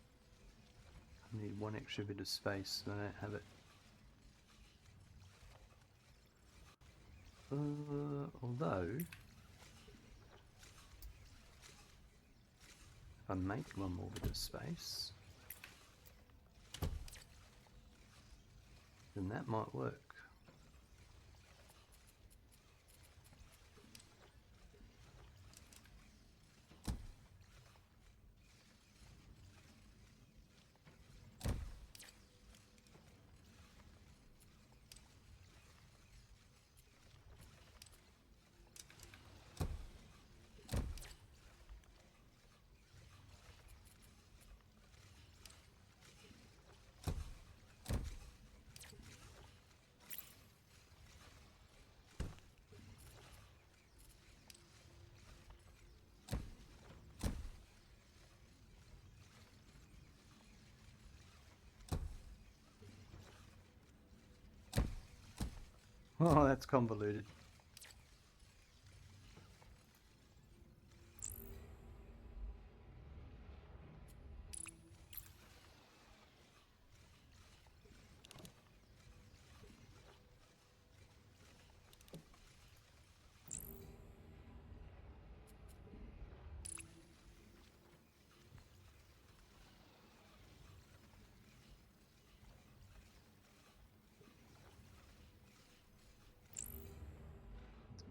I need one extra bit of space and I don't have it. Although, if I make one more bit of space, then that might work. Oh, that's convoluted.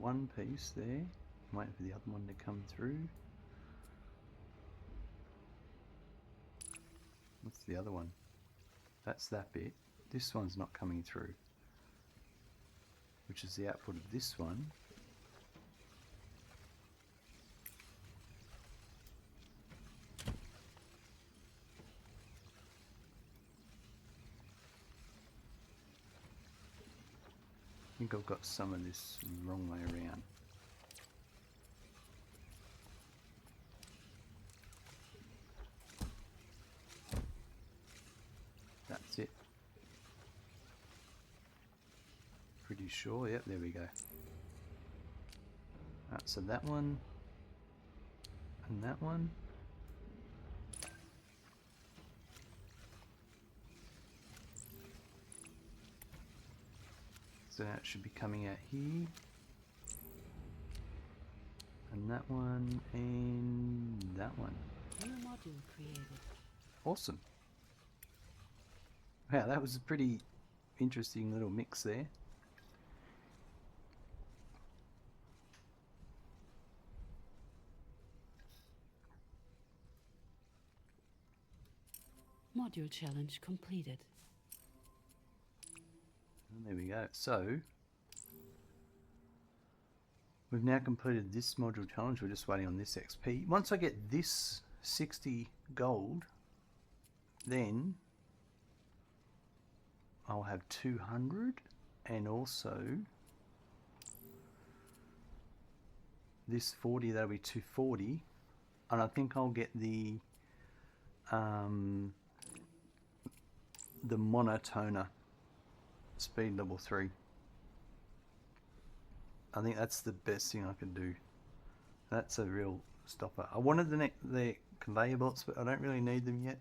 One piece there. I'm waiting for the other one to come through. What's the other one? That's that bit. This one's not coming through, which is the output of this one. I think I've got some of this wrong way around. That's it. pretty sure. Yep, there we go. Alright, so that one and that one. So now it should be coming out here. And that one and that one. New module created. Awesome. Wow, that was a pretty interesting little mix there. Module challenge completed. And there we go. So we've now completed this module challenge. We're just waiting on this XP. Once I get this 60 gold, then I'll have 200, and also this 40, that'll be 240, and I think I'll get the monotoner speed level 3. I think that's the best thing I can do. That's a real stopper. I wanted the conveyor belts, but I don't really need them yet.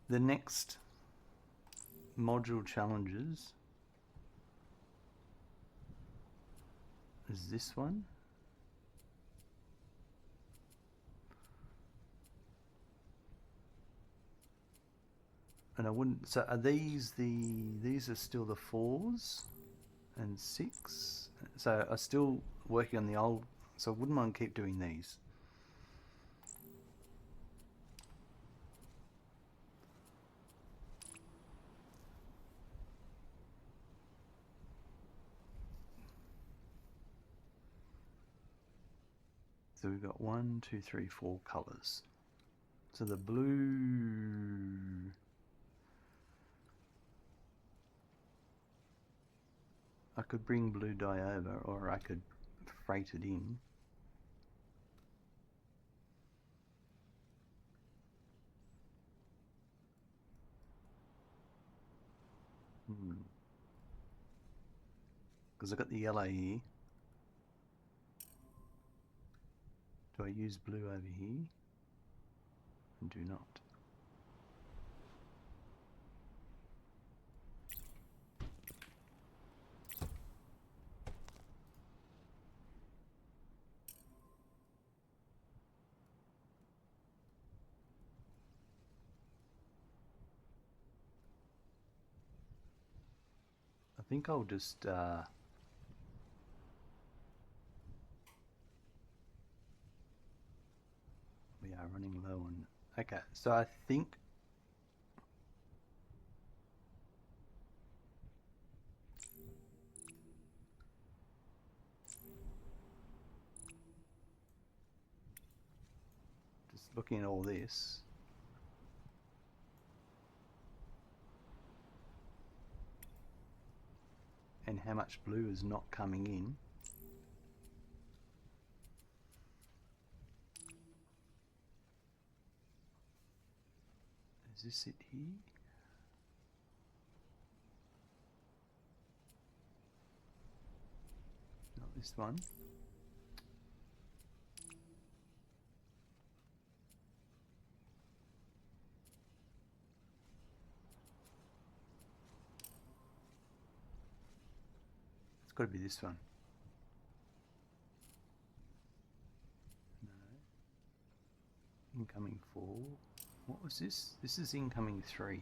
The next module challenges is this one. And I wouldn't, so are these are still the 4s and 6. So I'm still working on the old, so I wouldn't mind keep doing these. So we've got 1, 2, 3, 4 colours. So the blue, I could bring blue dye over, or I could freight it in. Because I've got the yellow here. Do I use blue over here? And do not. I think I'll just we are running low on, okay, so I think just looking at all this, and how much blue is not coming in, is this it here? Not this one. It's got to be this one. No. Incoming 4. What was this? This is incoming 3.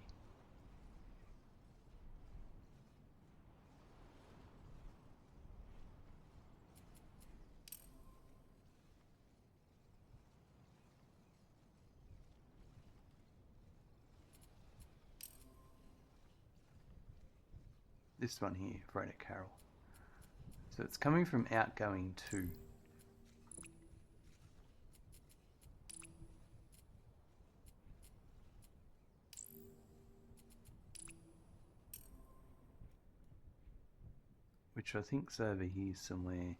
This one here, Freda Carroll. So it's coming from outgoing 2. Which I think's over here somewhere.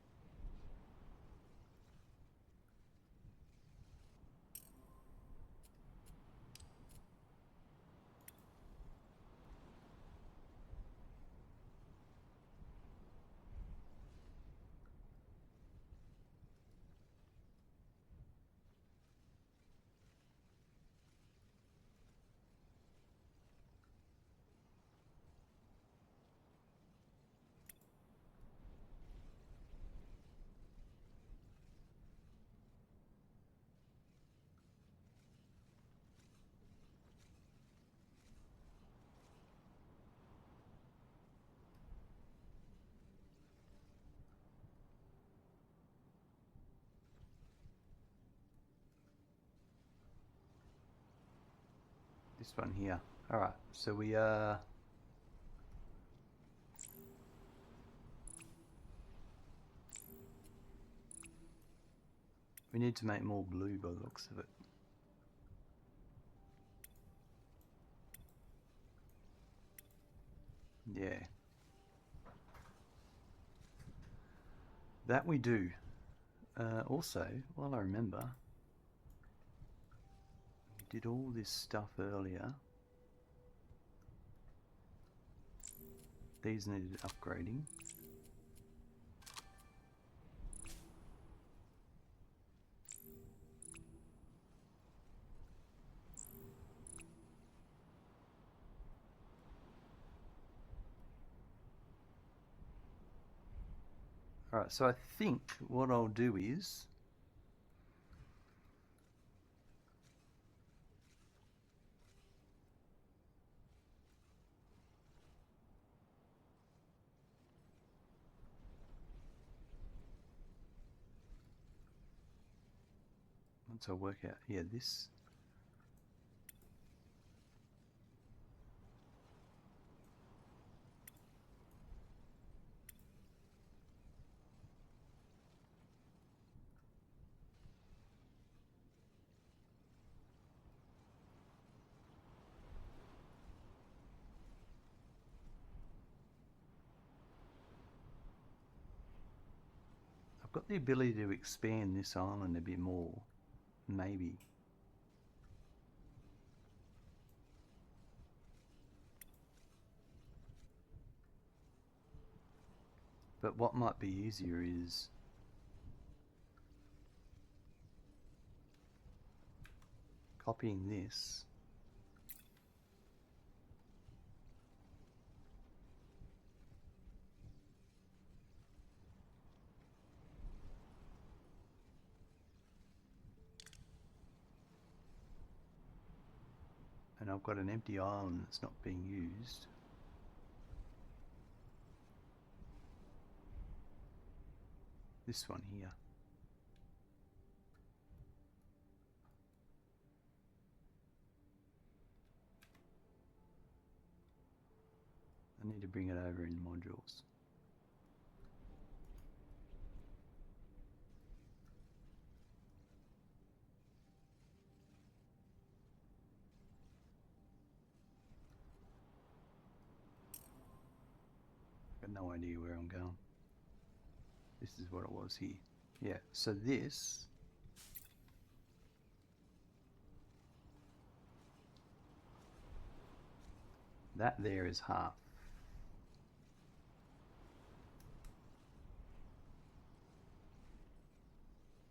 This one here. Alright, so we need to make more blue by the looks of it. Yeah. That we do. Also, while I remember, we did all this stuff earlier. These needed upgrading. Alright, so I think what I'll do is once I work out, yeah, this. I've got the ability to expand this island a bit more, maybe. But what might be easier is copying this. And I've got an empty island that's not being used. This one here. I need to bring it over in modules. Got no idea where I'm going. This is what it was here. Yeah, so this that there is half.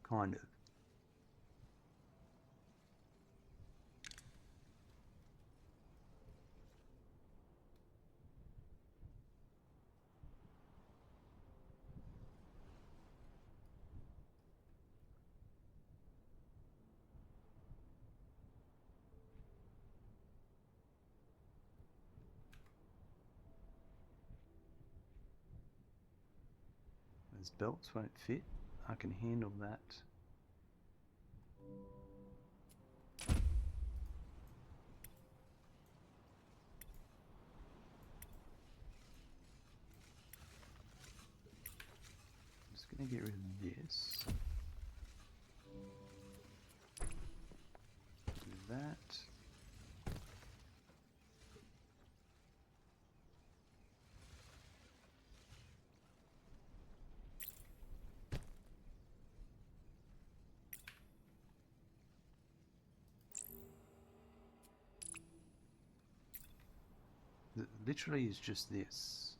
Kind of. Those belts won't fit. I can handle that. I'm just going to get rid of this. Do that. Literally is just this.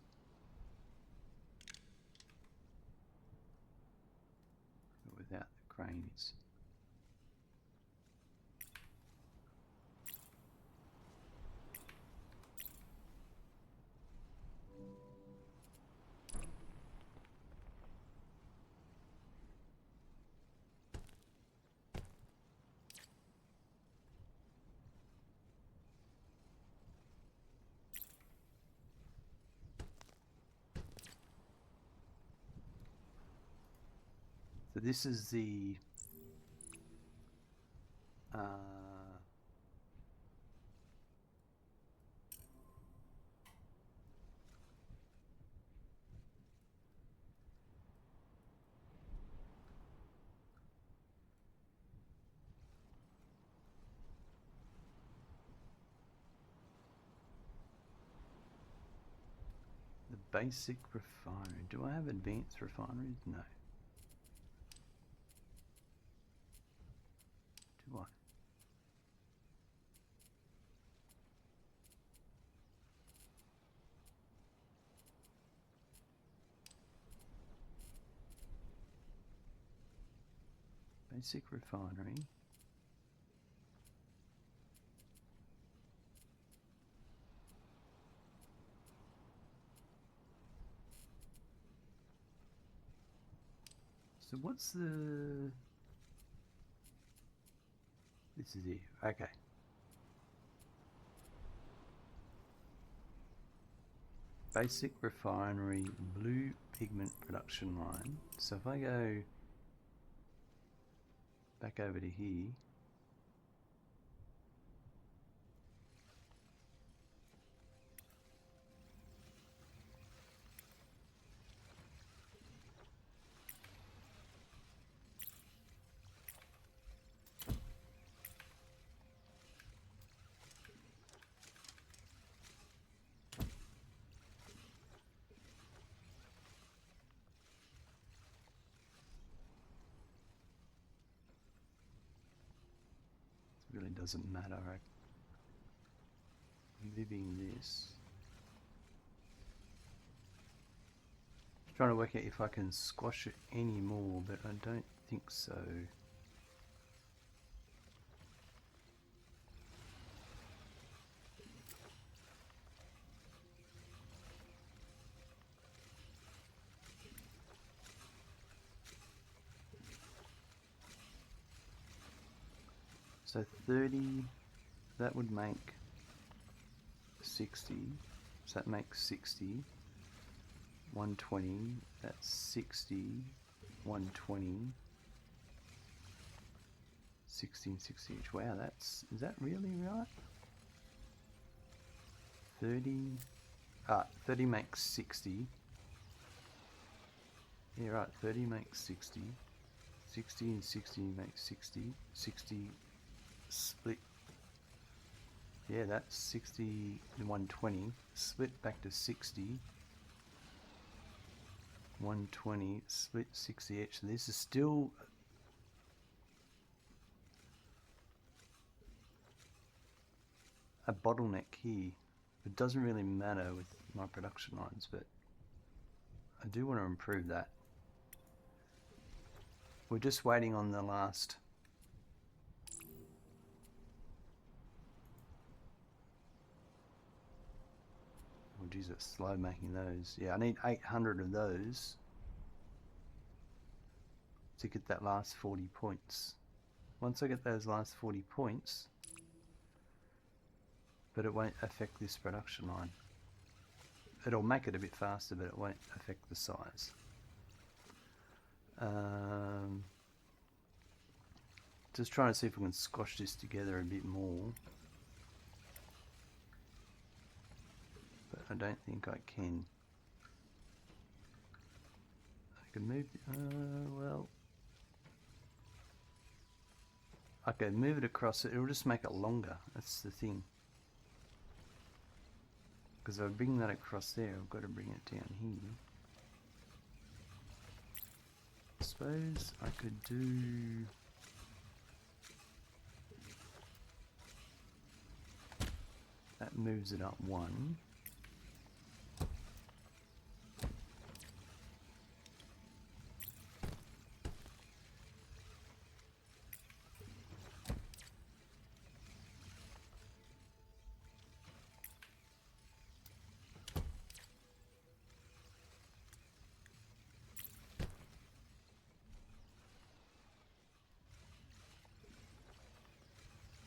Without the cranes. So this is the basic refinery. Do I have advanced refineries? No. Do I? Basic refinery. So what's the... This is it. Okay. Basic refinery, blue pigment production line. So if I go back over to here, it really doesn't matter. Moving this. Trying to work out if I can squash it any more, but I don't think so. So 30, that would make 60, so that makes 60. 120, that's 60, 120, 60 and 60 each. Wow, is that really right? 30 makes 60. Yeah, right, 30 makes 60. 60 and 60 makes 60. 60 split. Yeah, that's 60 and 120. Split back to 60. 120 split 60 each. So this is still a bottleneck here. It doesn't really matter with my production lines, but I do want to improve that. We're just waiting on the last oh geez, it's slow making those. Yeah, I need 800 of those to get that last 40 points. Once I get those last 40 points, but it won't affect this production line. It'll make it a bit faster, but it won't affect the size. Just trying to see if we can squash this together a bit more. But I don't think I can. I can move, well. I can move it across, it'll just make it longer, that's the thing. Because if I bring that across there, I've got to bring it down here. I suppose I could do... That moves it up one.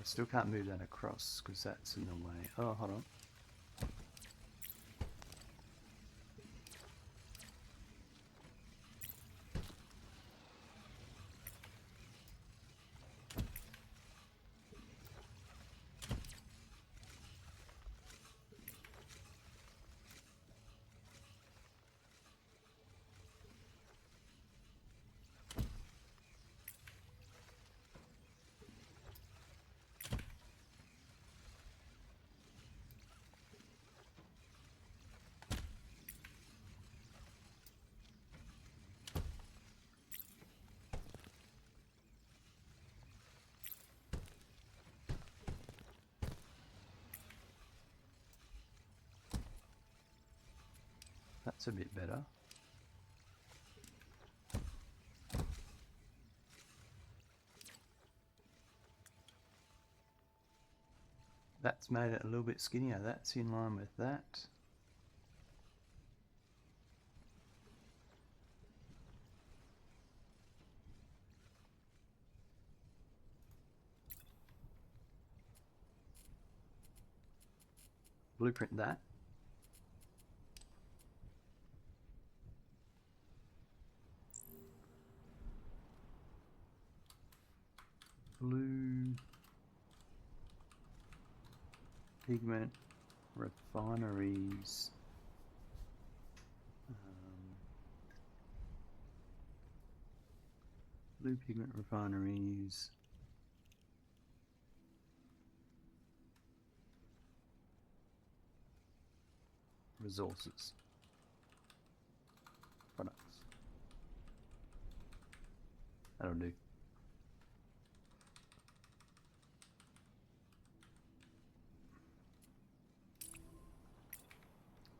I still can't move that across because that's in the way. Oh, hold on. It's a bit better. That's made it a little bit skinnier. That's in line with that. Blueprint that. Blue pigment refineries. Blue pigment refineries. Resources. Products. That'll do.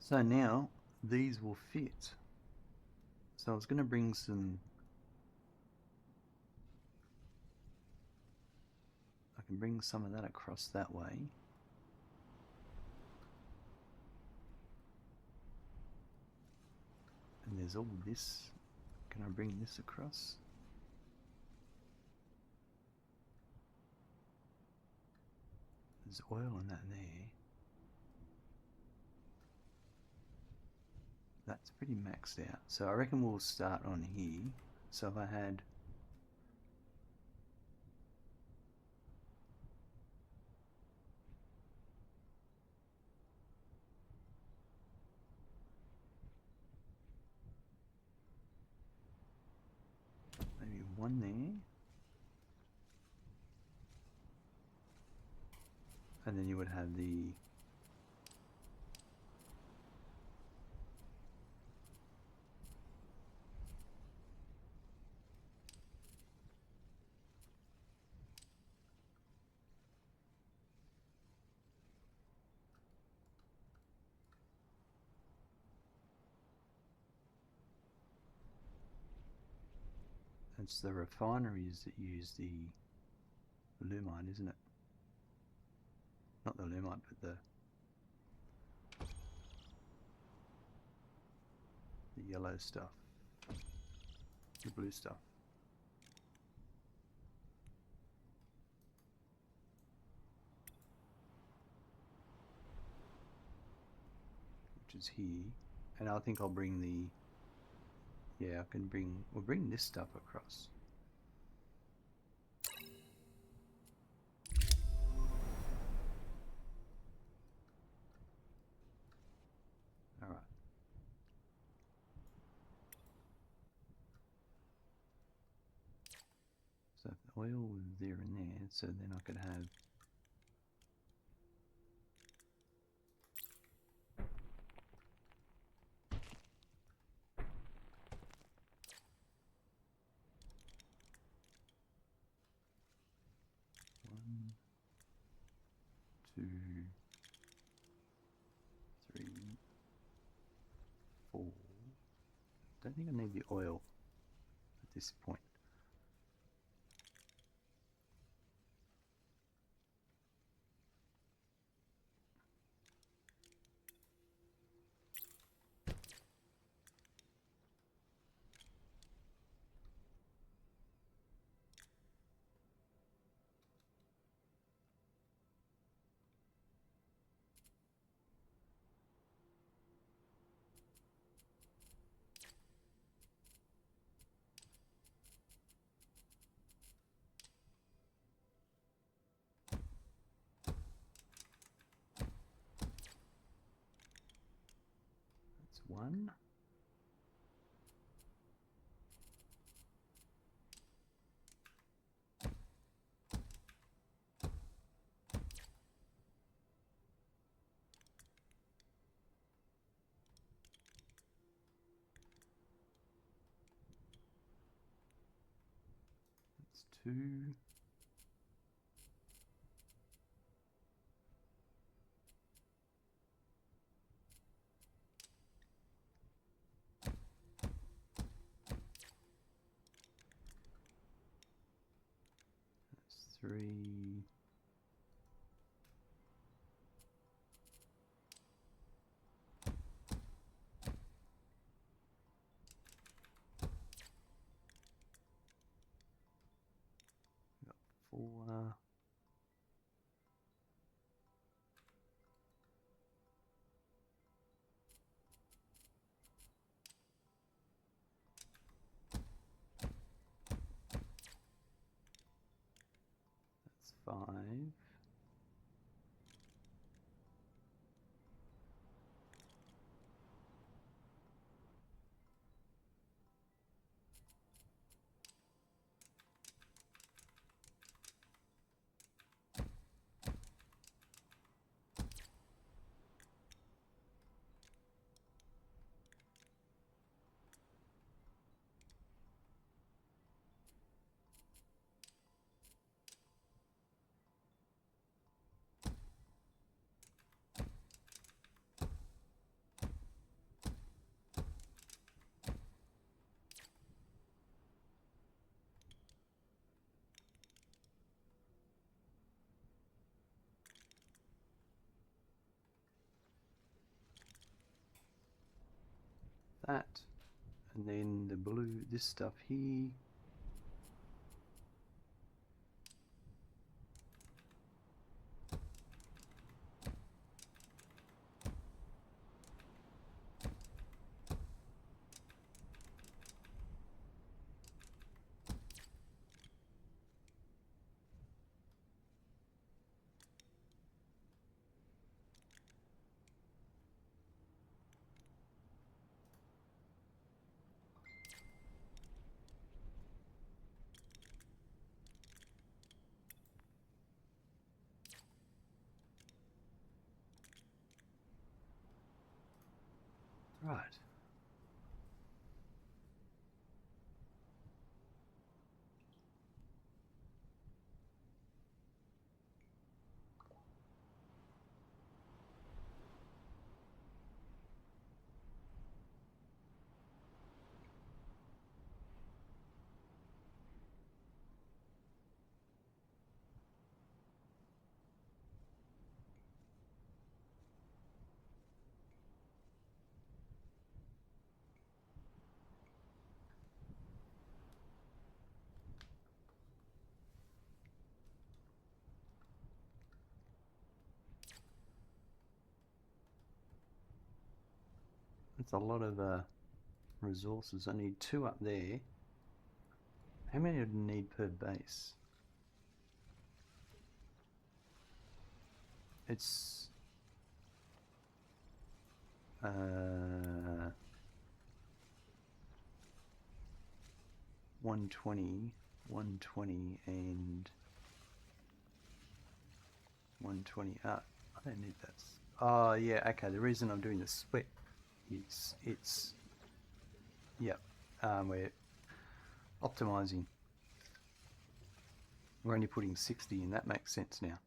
So now these will fit. So I was going to bring some, I can bring some of that across that way. And there's all this. Can I bring this across? There's oil on that there. That's pretty maxed out. So I reckon we'll start on here. So if I had maybe one there, and then you would have the it's the refineries that use the lumite, isn't it? Not the lumite, but the yellow stuff, the blue stuff. Which is here. And I think I'll bring the, yeah, we'll bring this stuff across. Alright. So if the oil was there and there, so then I could have one, two, three, four. Don't think I need the oil at this point. That's one. That's two. 3. Got 4. That's 5. That, and then the blue, this stuff here. Right. It's a lot of resources. I need 2 up there. How many would I need per base? It's 120, 120, and 120 up. I don't need that. Oh yeah, okay. The reason I'm doing the split is yep. We're optimizing. We're only putting 60 in. That makes sense now.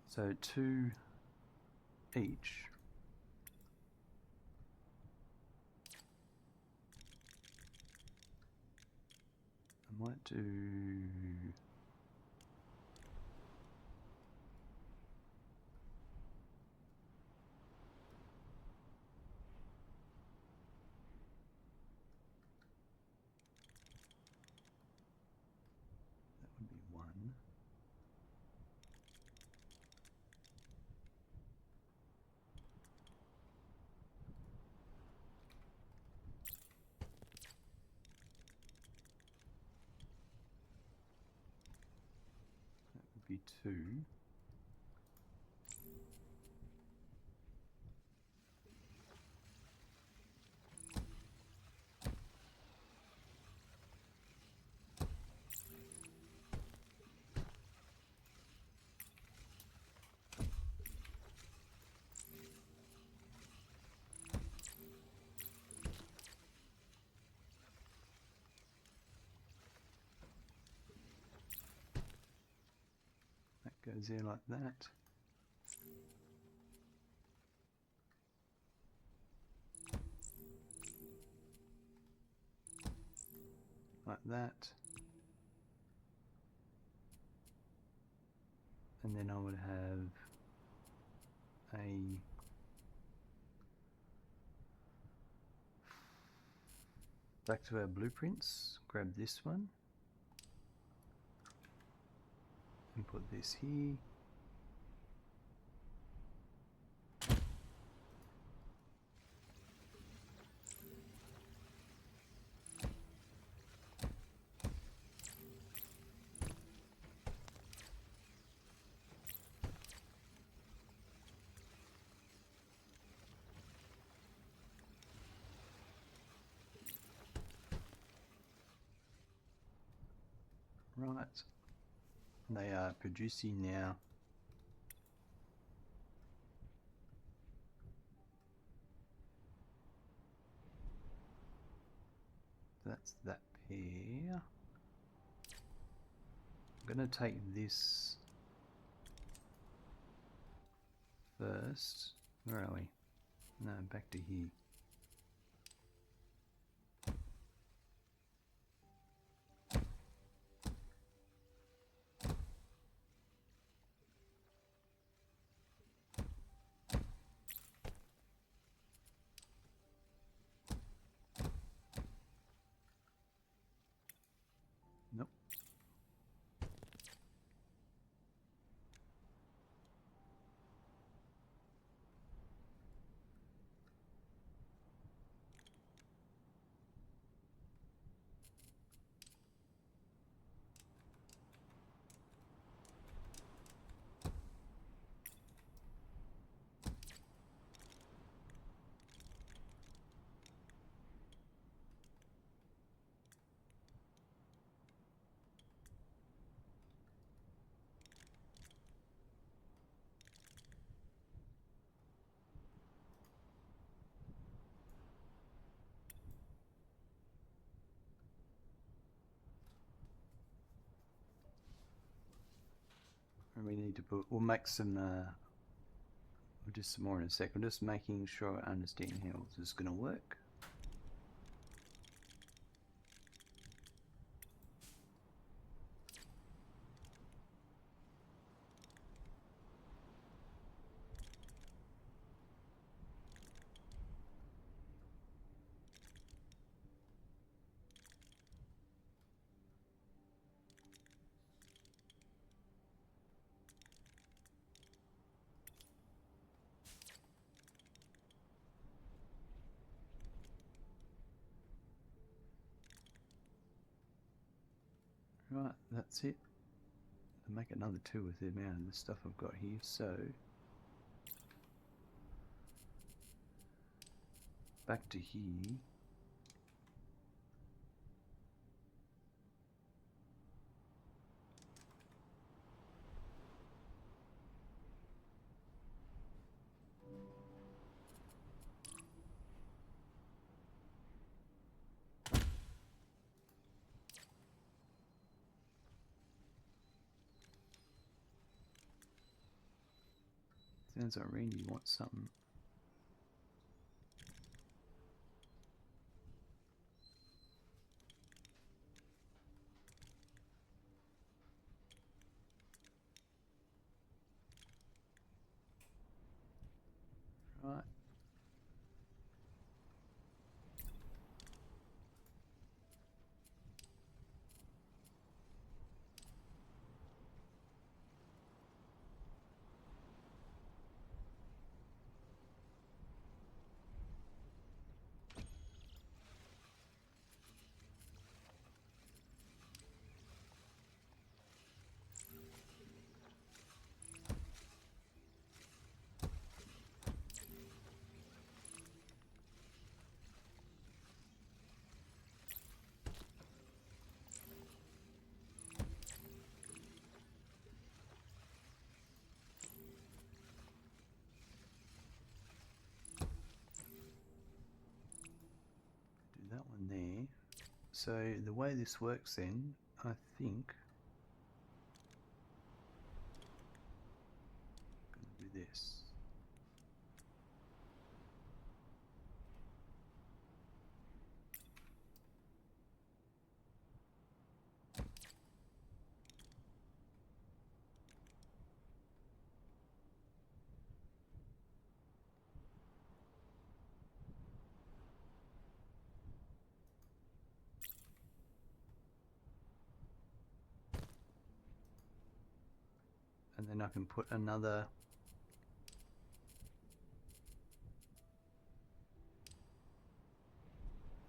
So 2 each. I might do that would be 1. That would be 2. That goes there like that. like that. And then I would have a back to our blueprints, grab this one and put this here. Right, they are producing now. That's that pair. I'm going to take this first. Where are we? No, back to here. Nope. And we need to put, we'll make some, we'll do some more in a sec. I'm just making sure I understand how this is going to work. Right, that's it. I'll make another 2 with the amount of the stuff I've got here, so back to here. Sounds like Randy wants something. Right. Do that one there. So the way this works then, I think I'm going to do this. then I can put another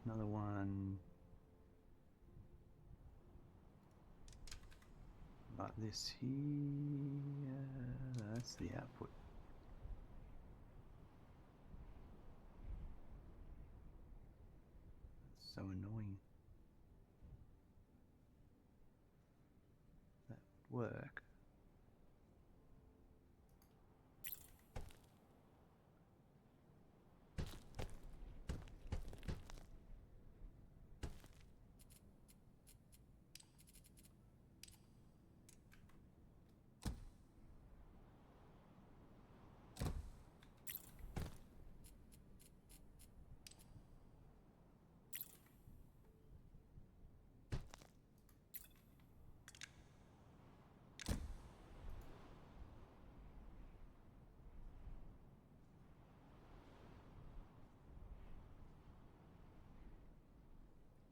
one like this here. That's the output. That's so annoying. That would work.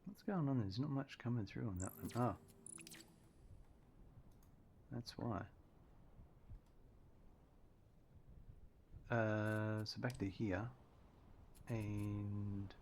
What's going on? There's not much coming through on that one. Oh. That's why. So back to here. And...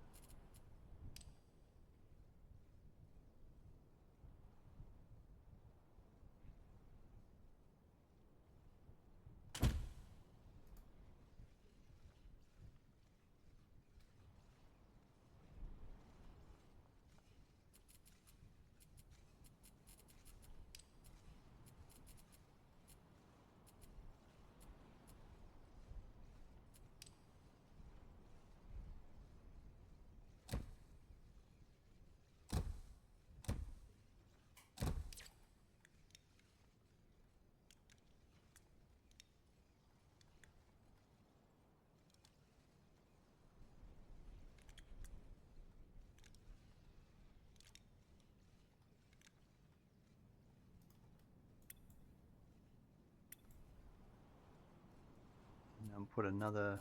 I'll put another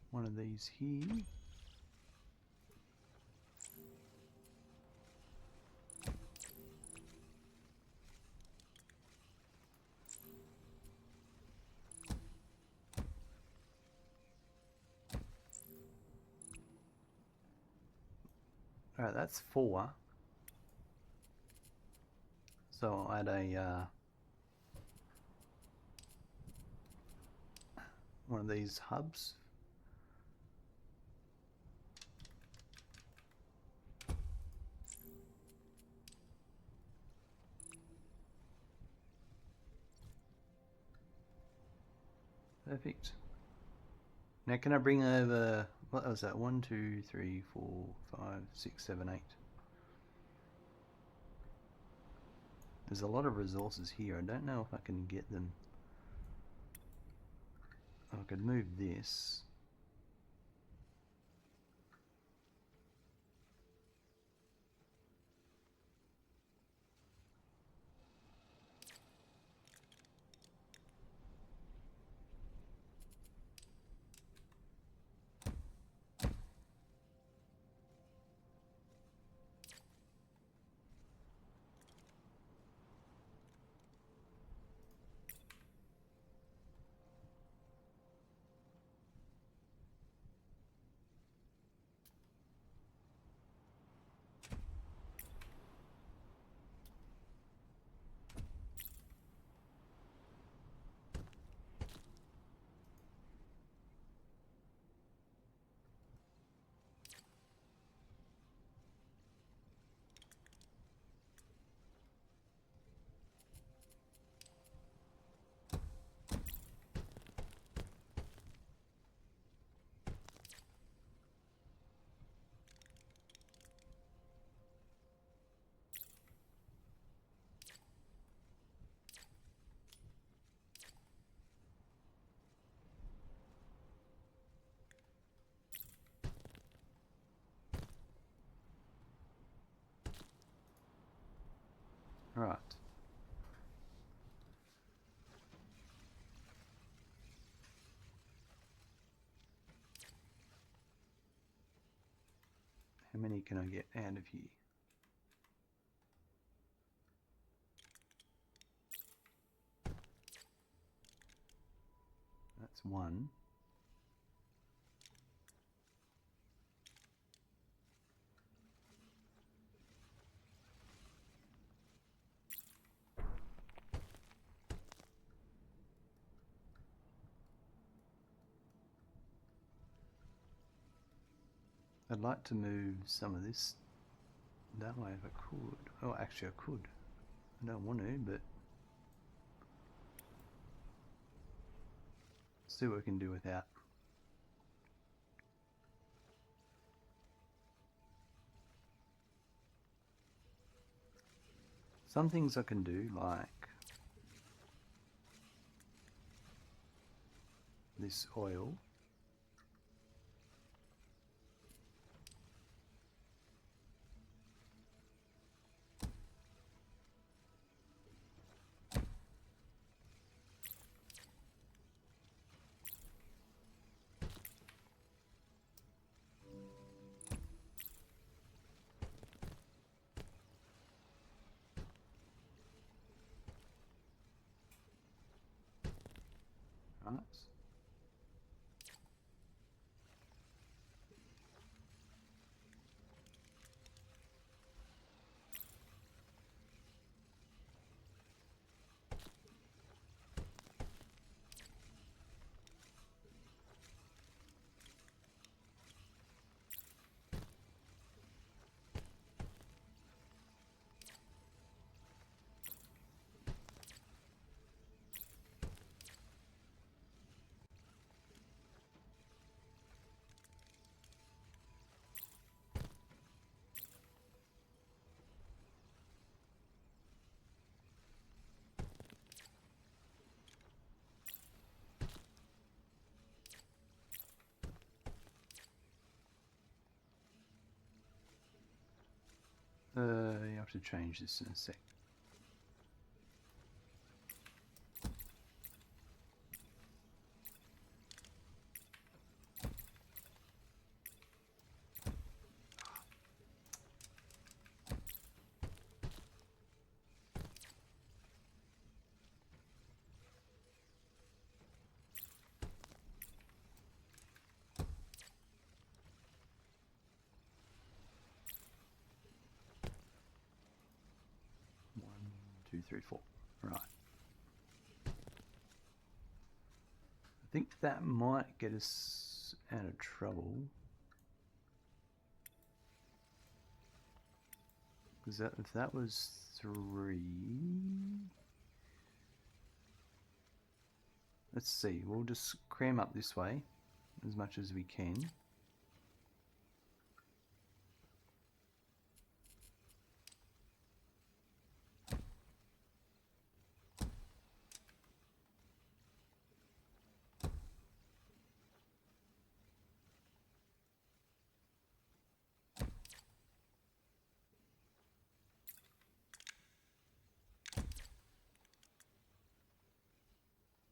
one of these here. Alright, that's 4. So I'll add a one of these hubs. Perfect. Now can I bring over, what was that? 1, 2, 3, 4, 5, 6, 7, 8. There's a lot of resources here. I don't know if I can get them. I could move this. Right. How many can I get out of here? That's one. I'd like to move some of this that way if I could. Oh, actually I could. I don't want to, but see what we can do without. Some things I can do, like this oil. Right. You have to change this in a sec. One, two, three, four. Right. I think that might get us out of trouble. Because if that was 3... Let's see, we'll just cram up this way as much as we can.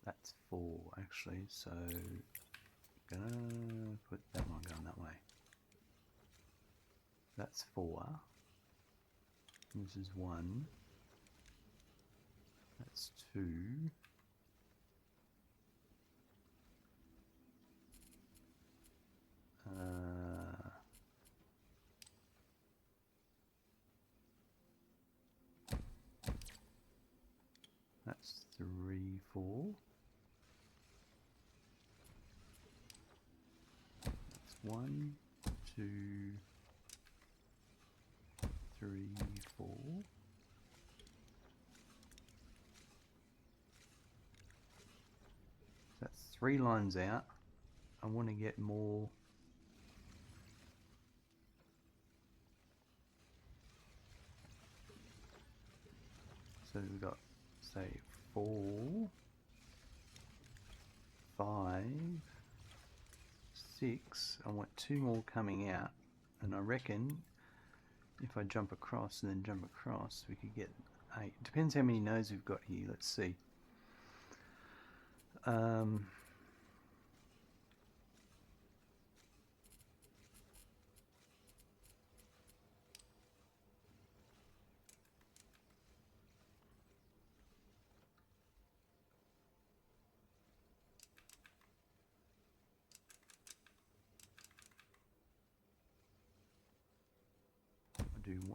That's 4 actually, so gonna put that one going that way. That's 4. This is 1. That's 2. That's 3, 4. That's 1, 2, 3, 4. That's 3 lines out. I want to get more. So we've got, say, 4, 5, 6. I want 2 more coming out, and I reckon if I jump across and then jump across, we could get 8. Depends how many nodes we've got here. Let's see.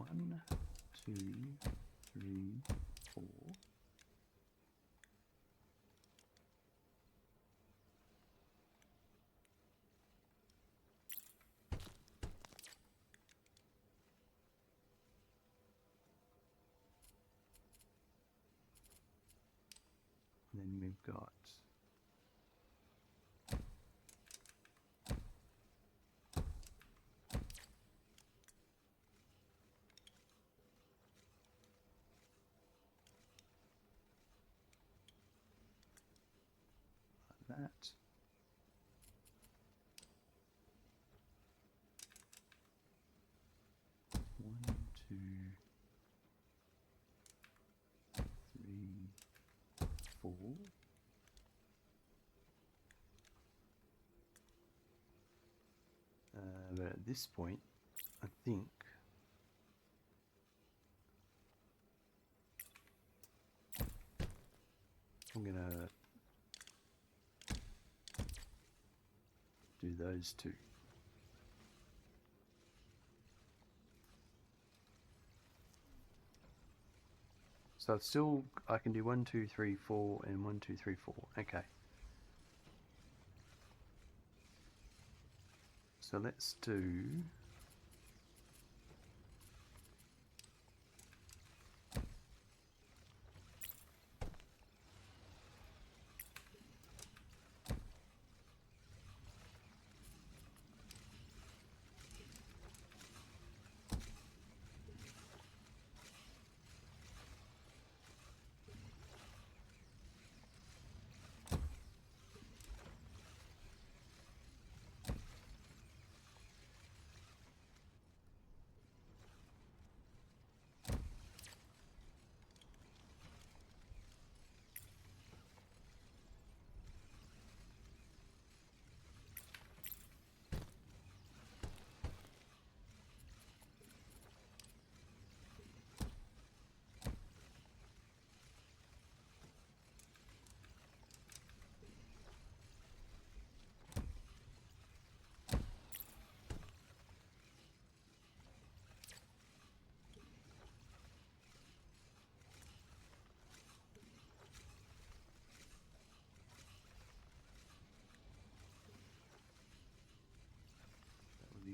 1, 2, 3, 4. Then we've got that. One, two, three, four. But at this point, I think I'm gonna do those two. So it's still, I can do 1, 2, 3, 4, and 1, 2, 3, 4. Okay. So let's do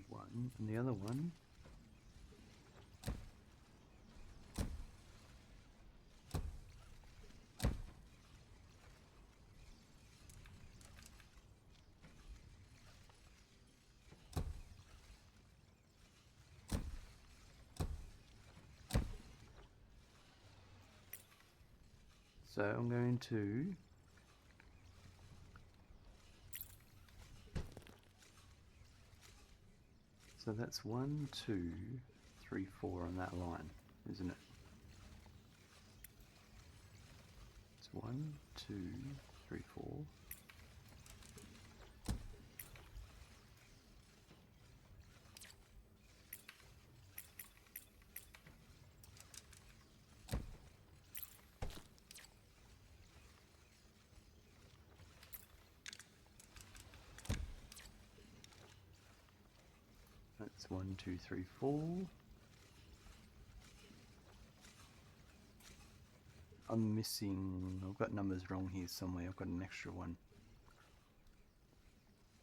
one, and the other one so I'm going to so that's 1, 2, 3, 4 on that line, isn't it? It's 1, 2, 3, 4. That's 1, 2, 3, 4. I'm missing, I've got numbers wrong here somewhere, I've got an extra one.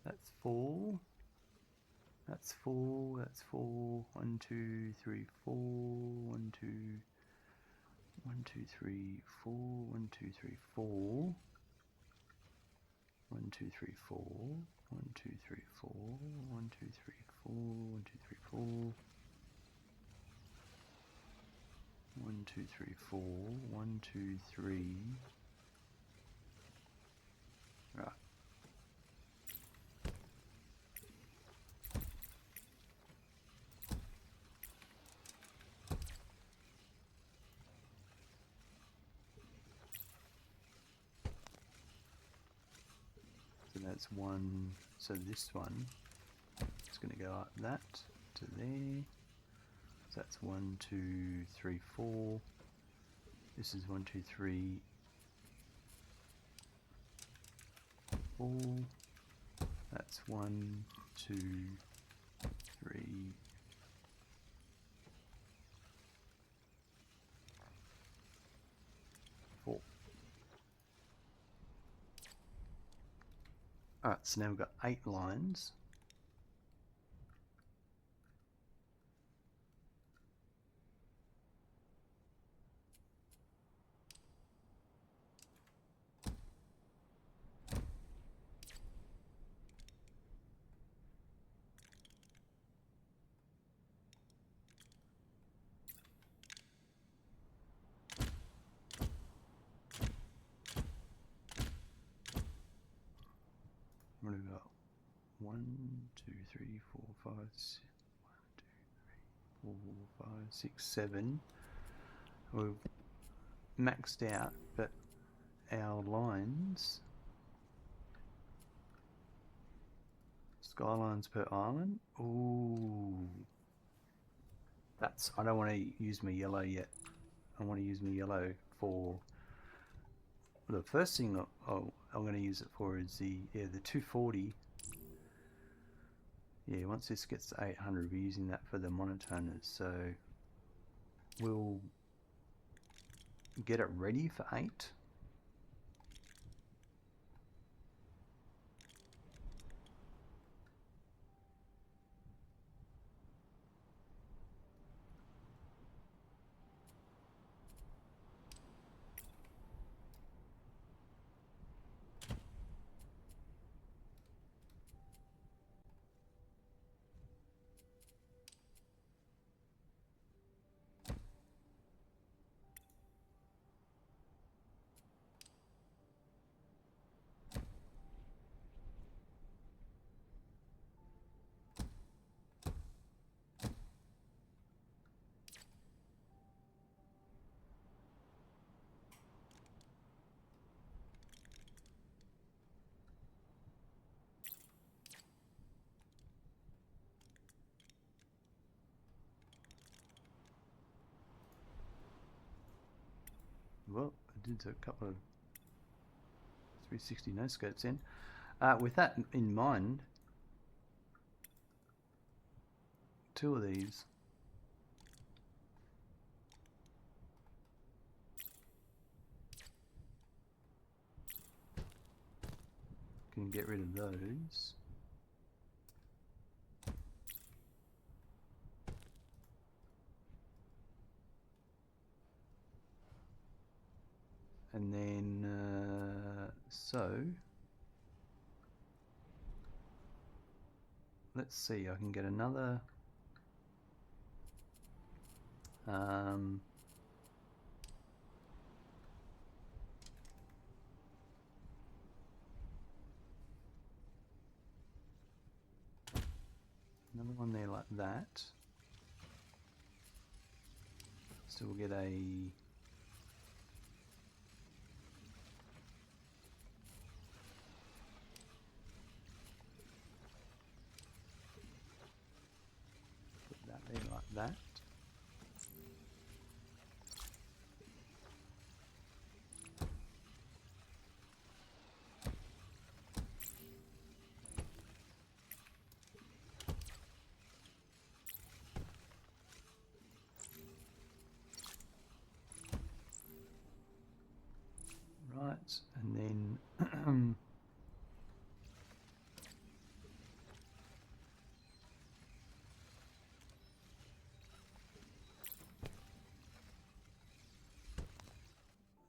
That's 4. That's 4, that's 4. 1, 2, 3, 4. 1, 2, 1, 2, 3, 4. 1, 2, 3, 4. 1, 2, 3, 4. 1, 2, 3, 4. 1, 2, 3, 4. 1, 2, 3, 4. 1, 2, 3, 4. 1, 2, 3. Right. So that's 1. So this one is going to go like that to there. So that's 1, 2, 3, 4. This is 1, 2, 3, 4. That's 1, 2, 3, Alright, so now we've got 8 lines. What have we got? 1, 2, 3, 4, 5, 6, 1, 2, 3, 4, 5, 6, 7. We've maxed out, but our lines, skylines per island. Ooh, that's. I don't want to use my yellow yet. I want to use my yellow for. The first thing I'm going to use it for is the 240. Yeah, once this gets to 800, we're using that for the monotoners. So we'll get it ready for 8. Well, I did a couple of 360 no scopes in. With that in mind, 2 of these can get rid of those. And then, so, let's see, I can get another, another one there like that. So we'll get a, put that there like that. Right, and then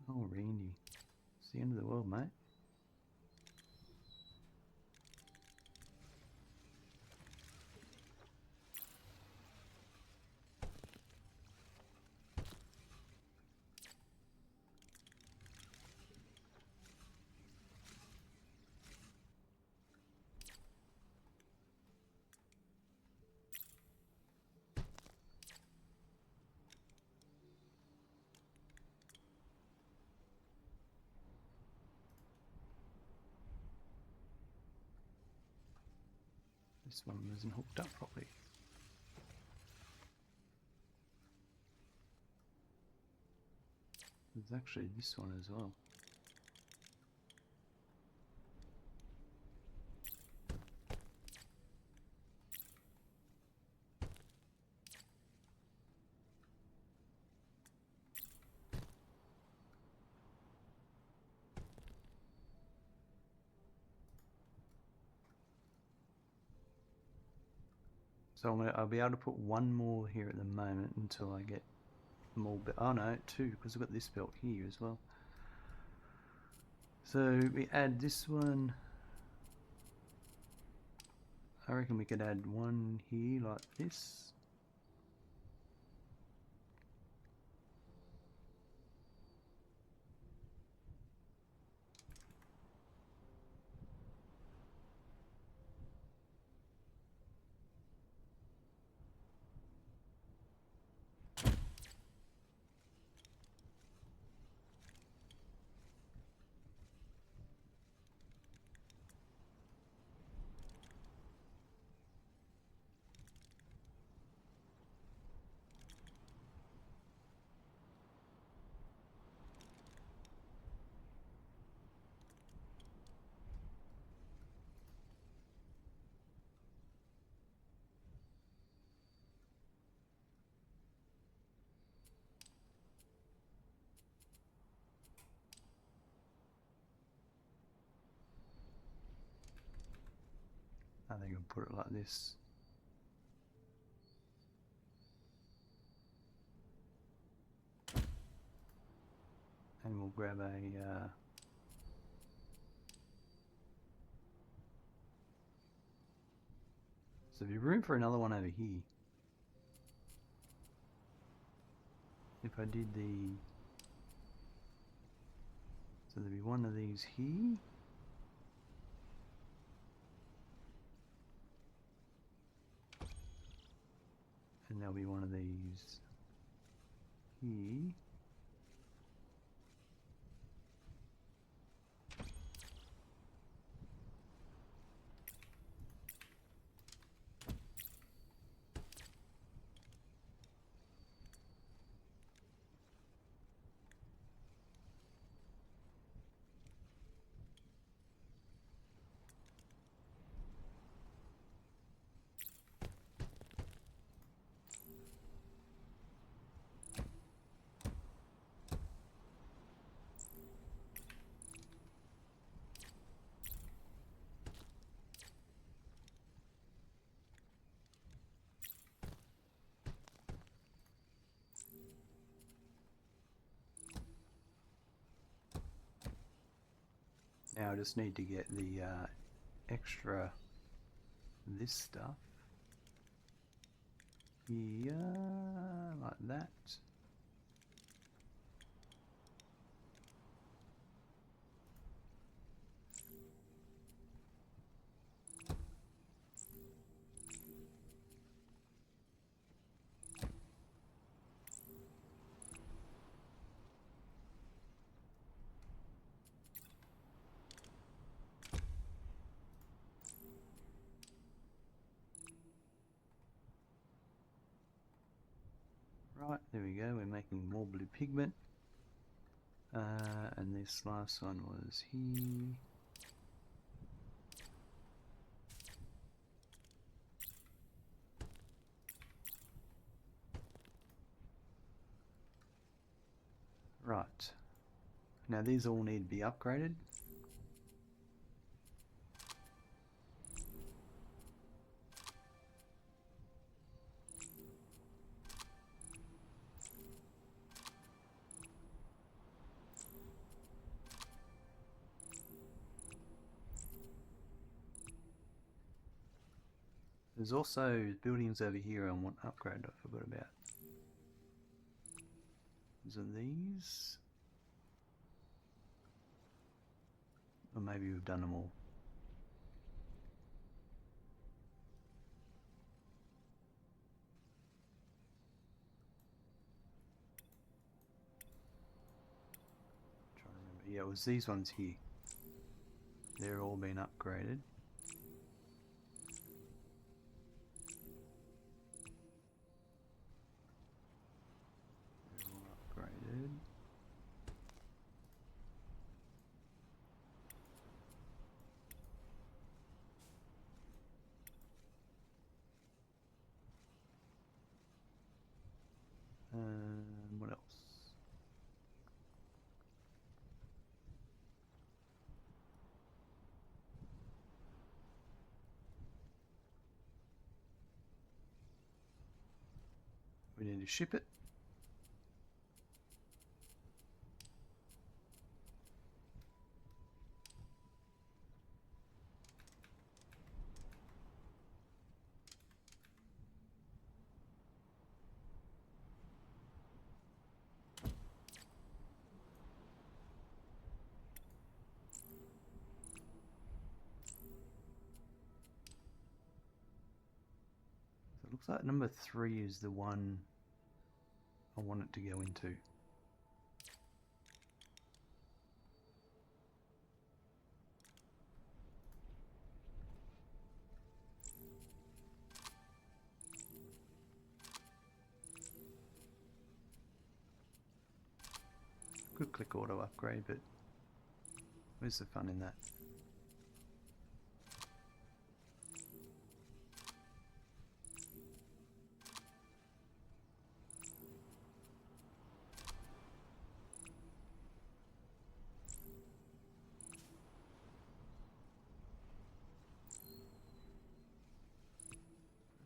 oh, Randy, it's the end of the world, mate. This one isn't hooked up properly. There's actually this one as well. So I'll be able to put one more here at the moment until I get more. Oh no, two, because I've got this belt here as well. So we add this one. I reckon we could add one here like this. I think I'll put it like this. And we'll grab a so there'll be room for another one over here. If I did so there'll be one of these here. And there'll be one of these here. Now I just need to get the extra this stuff here, like that. Right, there we go, we're making more blue pigment. And this last one was here. Right, now these all need to be upgraded. There's also buildings over here I want upgraded, I forgot about. So these, or maybe we've done them all. I'm trying to remember. Yeah, it was these ones here. They're all been upgraded. They're all upgraded. What else? We need to ship it. So it looks like number 3 is the one I want it to go into. Could click auto upgrade, but where's the fun in that?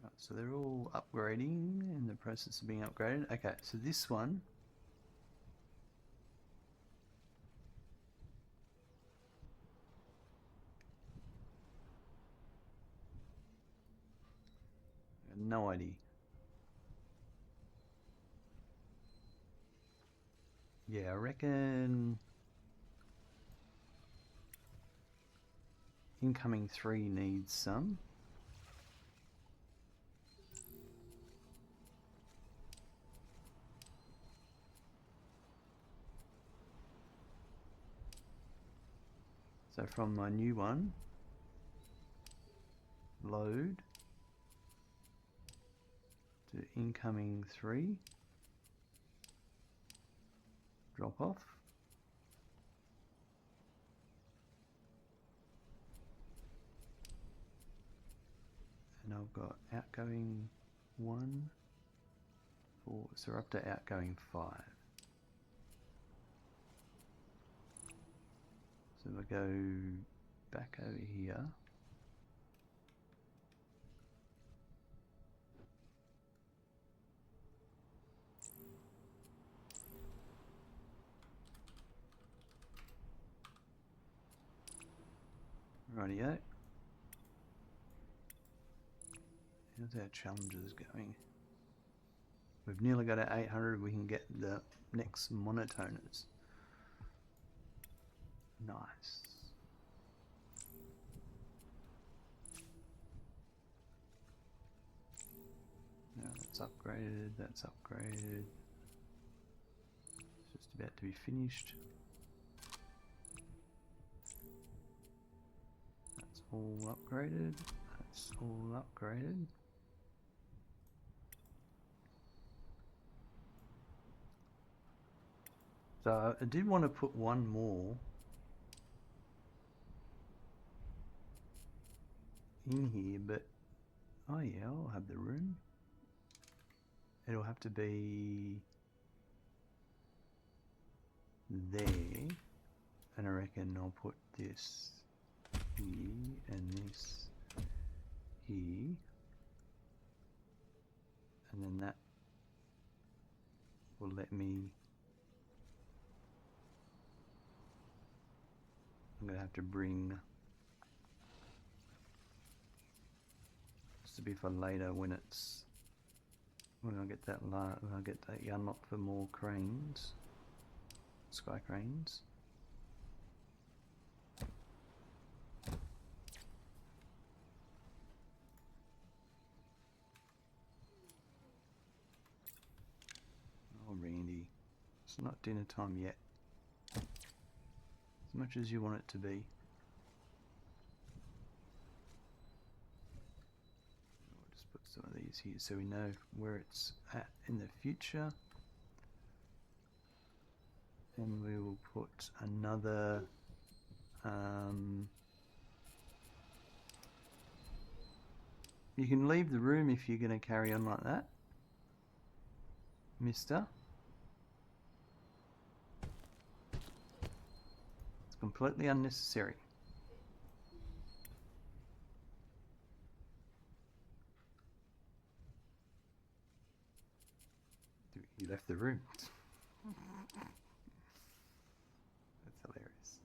Right, so they're all upgrading, in the process of being upgraded. Okay, so this one no idea. Yeah, I reckon incoming 3 needs some. So from my new one, load to incoming 3, drop off. And I've got outgoing 1, 4, so we're up to outgoing 5. So if I go back over here, rightio. How's our challenges going? We've nearly got our 800, we can get the next monotoners. Nice. Now that's upgraded, that's upgraded. It's just about to be finished. That's all upgraded, that's all upgraded. So I did want to put one more in here, but oh yeah, I'll have the room. It'll have to be there, and I reckon I'll put this here and this here, and then that will let me. I'm gonna have to bring this to be for later when it's when I get that when I get that unlocked for more cranes, sky cranes. Oh Randy, it's not dinner time yet. As much as you want it to be. I'll just put some of these here so we know where it's at in the future. And we will put another you can leave the room if you're going to carry on like that, mister. It's completely unnecessary. You left the room. That's hilarious.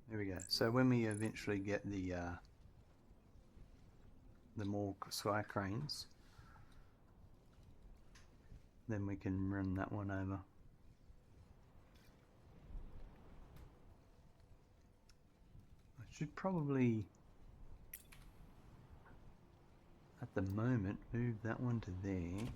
There we go. So when we eventually get the more sky cranes, then we can run that one over. I should probably, at the moment, move that one to there.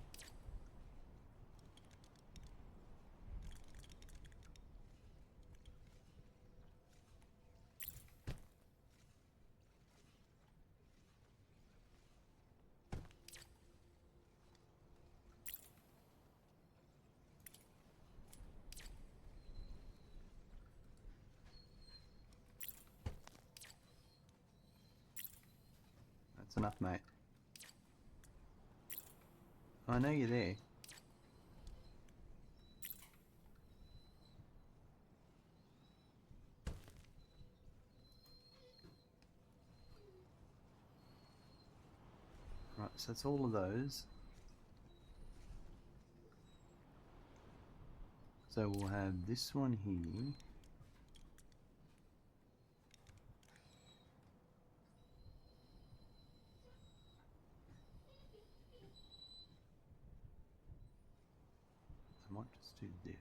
That's enough, mate. I know you're there. Right, so that's all of those. So we'll have this one here. I might just do this.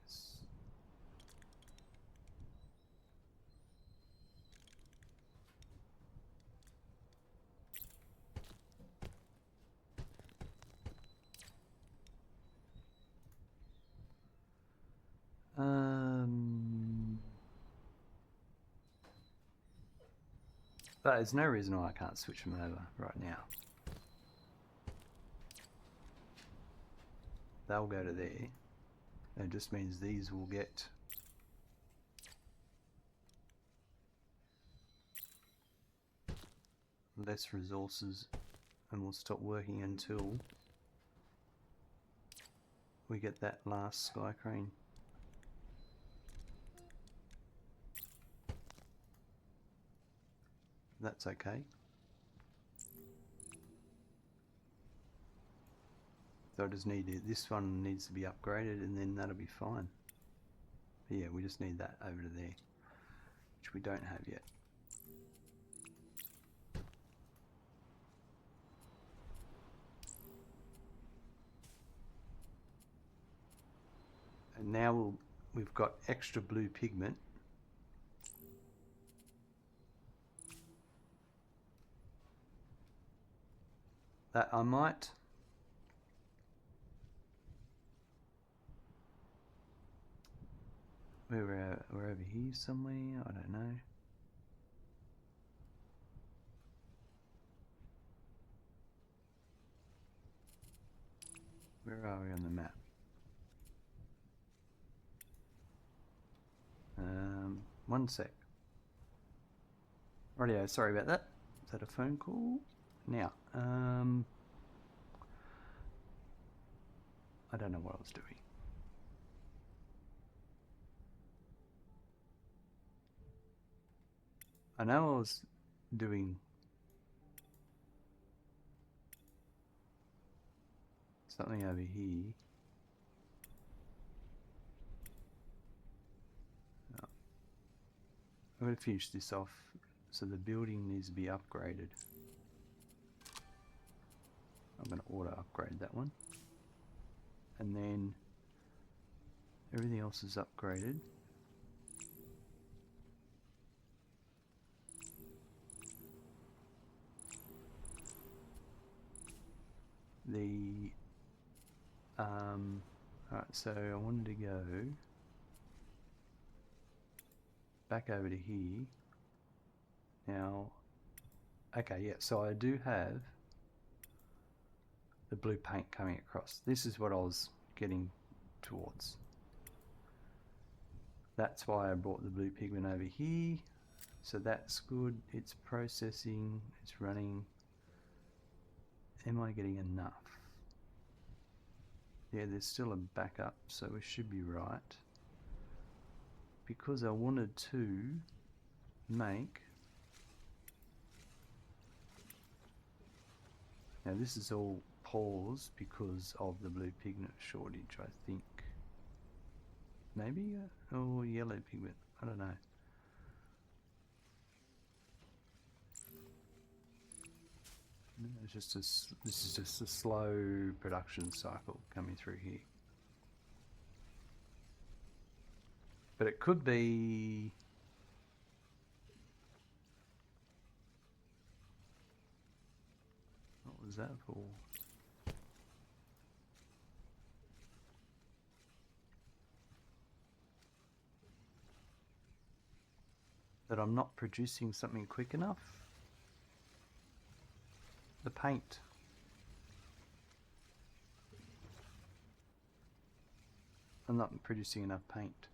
But there's no reason why I can't switch them over right now. They'll go to there. It just means these will get less resources and we'll stop working until we get that last sky crane. That's okay. So I just need it. This one needs to be upgraded and then that'll be fine. But yeah, we just need that over to there, which we don't have yet. And now we've got extra blue pigment. That I might we're over here somewhere, I don't know. Where are we on the map? One sec. Rightio, sorry about that. Is that a phone call? Now, I don't know what I was doing. I know I was doing something over here. Oh. I'm going to finish this off. So the building needs to be upgraded. I'm going to auto upgrade that one. And then everything else is upgraded. the alright, so I wanted to go back over to here. Now, okay, yeah, so I do have the blue paint coming across. This is what I was getting towards. That's why I brought the blue pigment over here. So that's good. It's processing, it's running. Am I getting enough? Yeah, there's still a backup, so we should be right. Because I wanted to make... Now this is all paused because of the blue pigment shortage, I think. Maybe? Oh, yellow pigment. I don't know. It's just this is just a slow production cycle coming through here. But it could be... What was that for? That I'm not producing something quick enough? The paint. I'm not producing enough paint.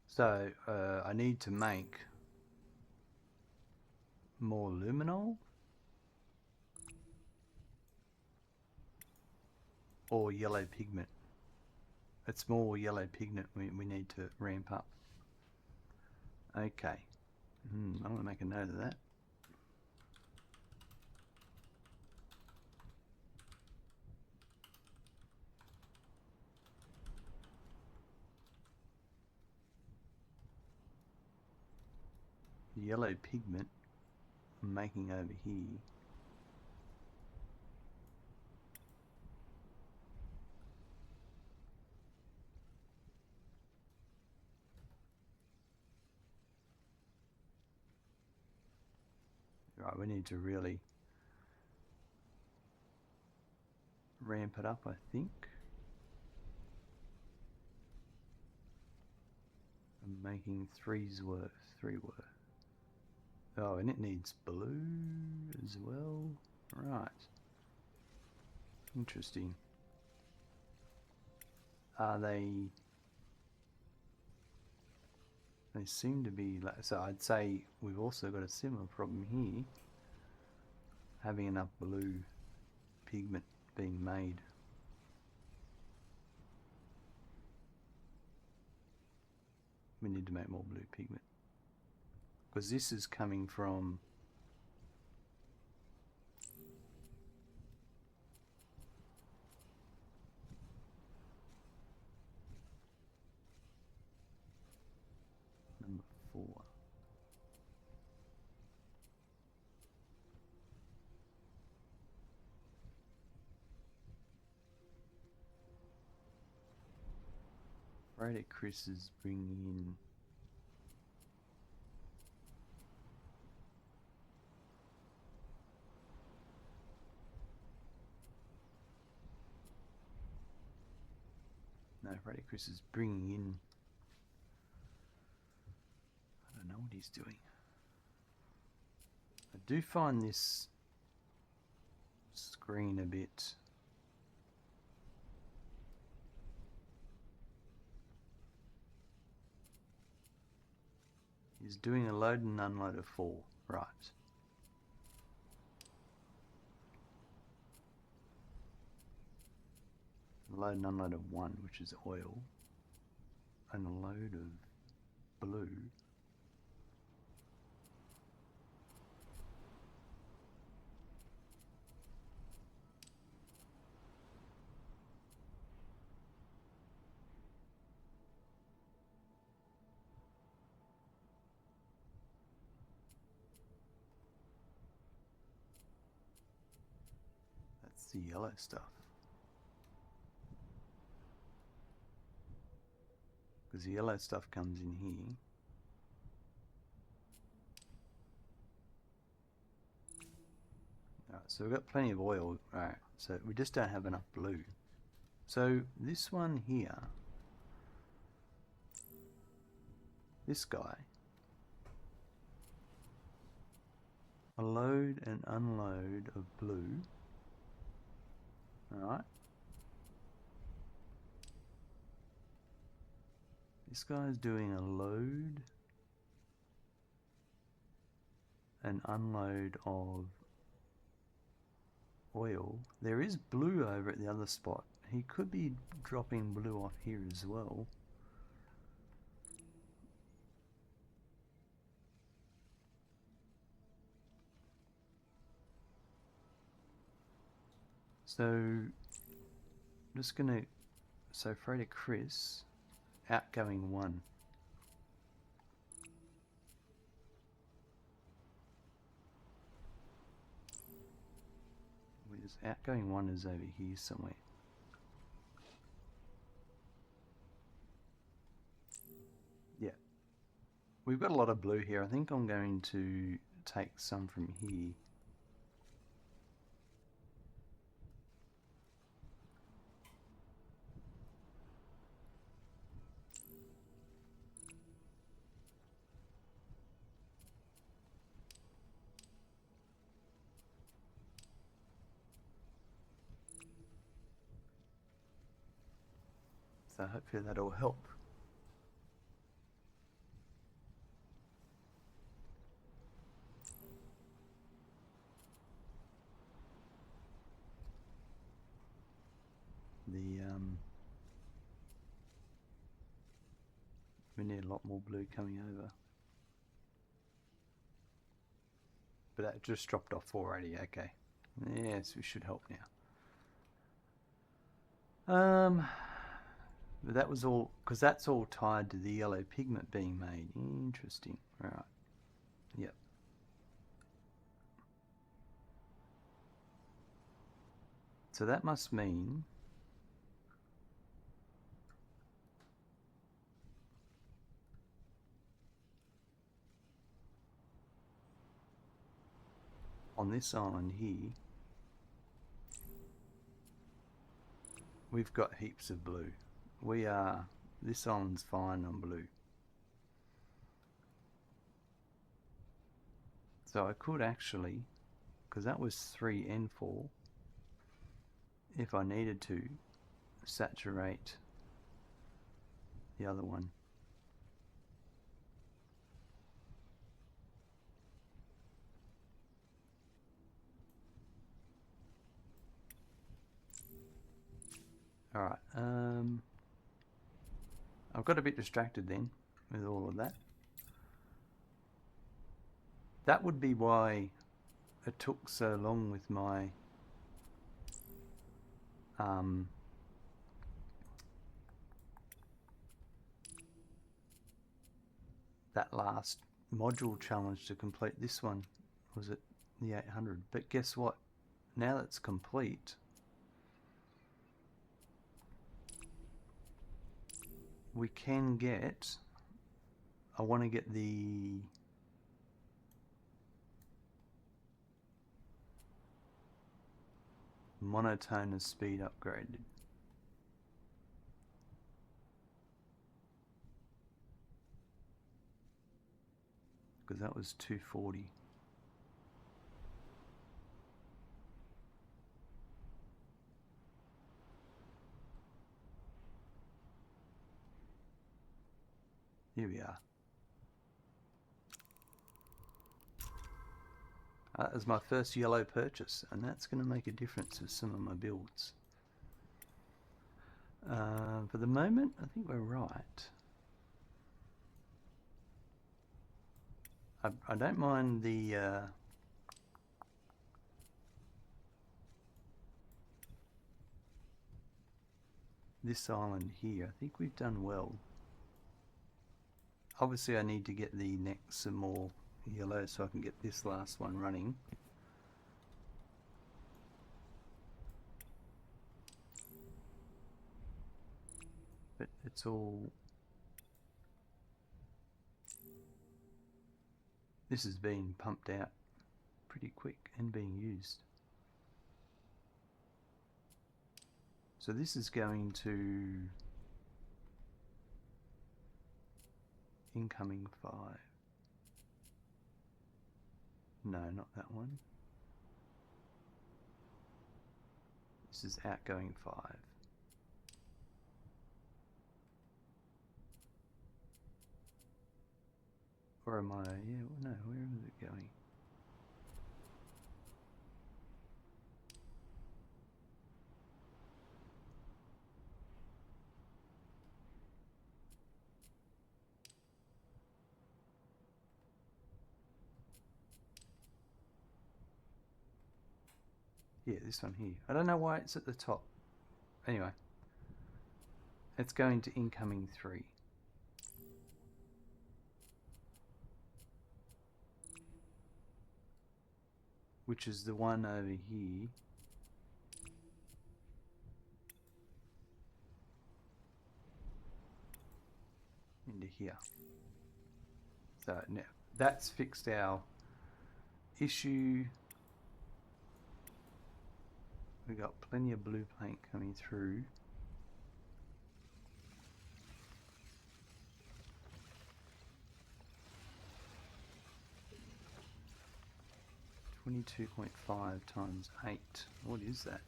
So I need to make more luminol or yellow pigment. It's more yellow pigment we need to ramp up. Okay, I'm going to make a note of that. The yellow pigment I'm making over here. Right, we need to really ramp it up, I think. I'm making three worth. Oh, and it needs blue as well. Right. Interesting. Are they seem to be like, so I'd say we've also got a similar problem here, having enough blue pigment being made. We need to make more blue pigment because this is coming from number 4. Friday Chris is bringing in Friday Chris is bringing in, I don't know what he's doing. I do find this screen a bit he's doing a load and unload of 4, right. Load and unload of 1, which is oil, and a load of blue. That's the yellow stuff. Because the yellow stuff comes in here. Alright, So we've got plenty of oil. Alright, so we just don't have enough blue. So this one here, this guy, a load and unload of blue. Alright. This guy's doing a load and unload of oil. There is blue over at the other spot. He could be dropping blue off here as well. So I'm just gonna, so Freighter Chris, outgoing 1. Outgoing 1 is over here somewhere. Yeah. We've got a lot of blue here. I think I'm going to take some from here. So hopefully that'll help. We need a lot more blue coming over. But that just dropped off 480, okay. Yes, we should help now. But that was all, because that's all tied to the yellow pigment being made. Interesting. Alright. Yep. So that must mean on this island here, we've got heaps of blue. This island's fine on blue. So I could actually, because that was 3N4, if I needed to, saturate the other one. Alright, I've got a bit distracted then with all of that. That would be why it took so long with my that last module challenge to complete this one. Was it the 800? But guess what? Now that's complete, we can get, I want to get the monotonous speed upgraded. Because that was 240. Here we are. That was my first yellow purchase, and that's going to make a difference with some of my builds. For the moment, I think we're right. I don't mind the this island here. I think we've done well. Obviously I need to get the next some more yellow so I can get this last one running. But it's all, this is being pumped out pretty quick and being used. So this is going to incoming 5. No, not that one. This is outgoing 5. Or am I? Yeah, no, where is it going? Yeah, this one here. I don't know why it's at the top. Anyway, it's going to incoming 3. Which is the one over here. Into here. So now that's fixed our issue. We've got plenty of blue paint coming through. $22.5 times 8. What is that?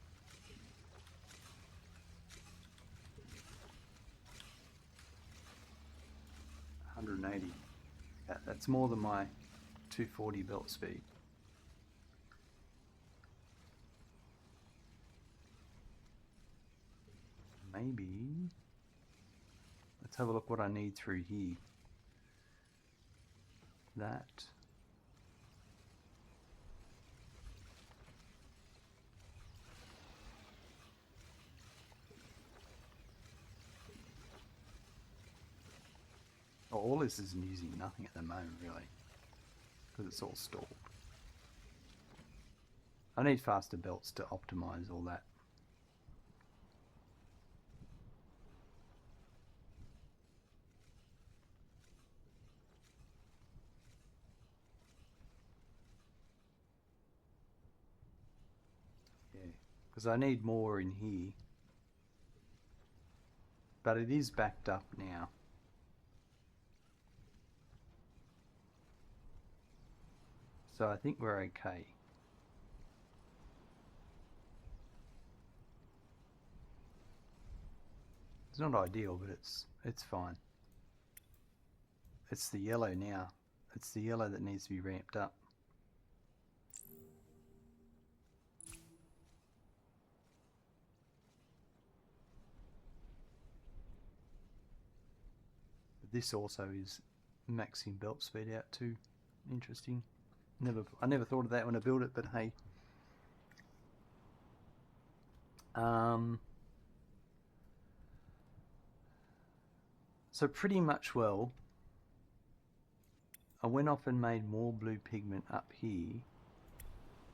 $180. That's more than my 240 belt speed. Maybe. Let's have a look what I need through here. That. Oh, all this is using nothing at the moment, really, because it's all stalled. I need faster belts to optimize all that. Yeah, because I need more in here. But it is backed up now. So I think we're okay. It's not ideal, but it's fine. It's the yellow now. It's the yellow that needs to be ramped up. But this also is maxing belt speed out too. Interesting. I never thought of that when I built it, but hey. So pretty much, well, I went off and made more blue pigment up here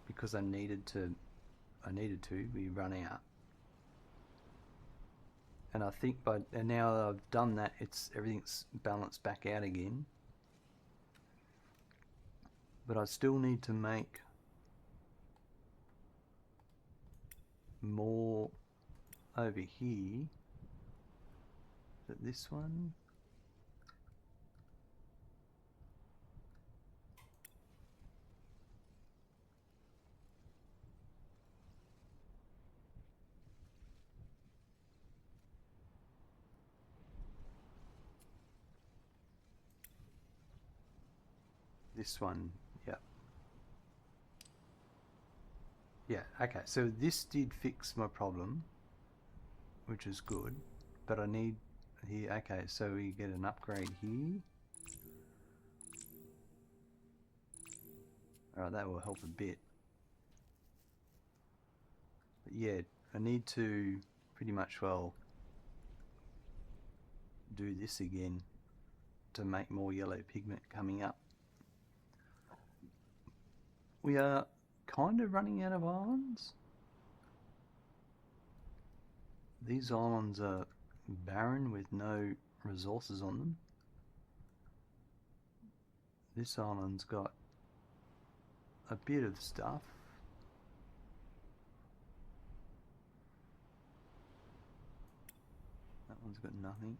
because I needed to. We run out, and I think and now that I've done that, everything's balanced back out again. But I still need to make more over here. Is it this one? This one, yeah. Yeah, okay, so this did fix my problem, which is good, but I need here, okay, so we get an upgrade here. Alright, that will help a bit. But yeah, I need to pretty much, well, do this again to make more yellow pigment coming up. We are kind of running out of islands. These islands are barren with no resources on them. This island's got a bit of stuff. one's got nothing.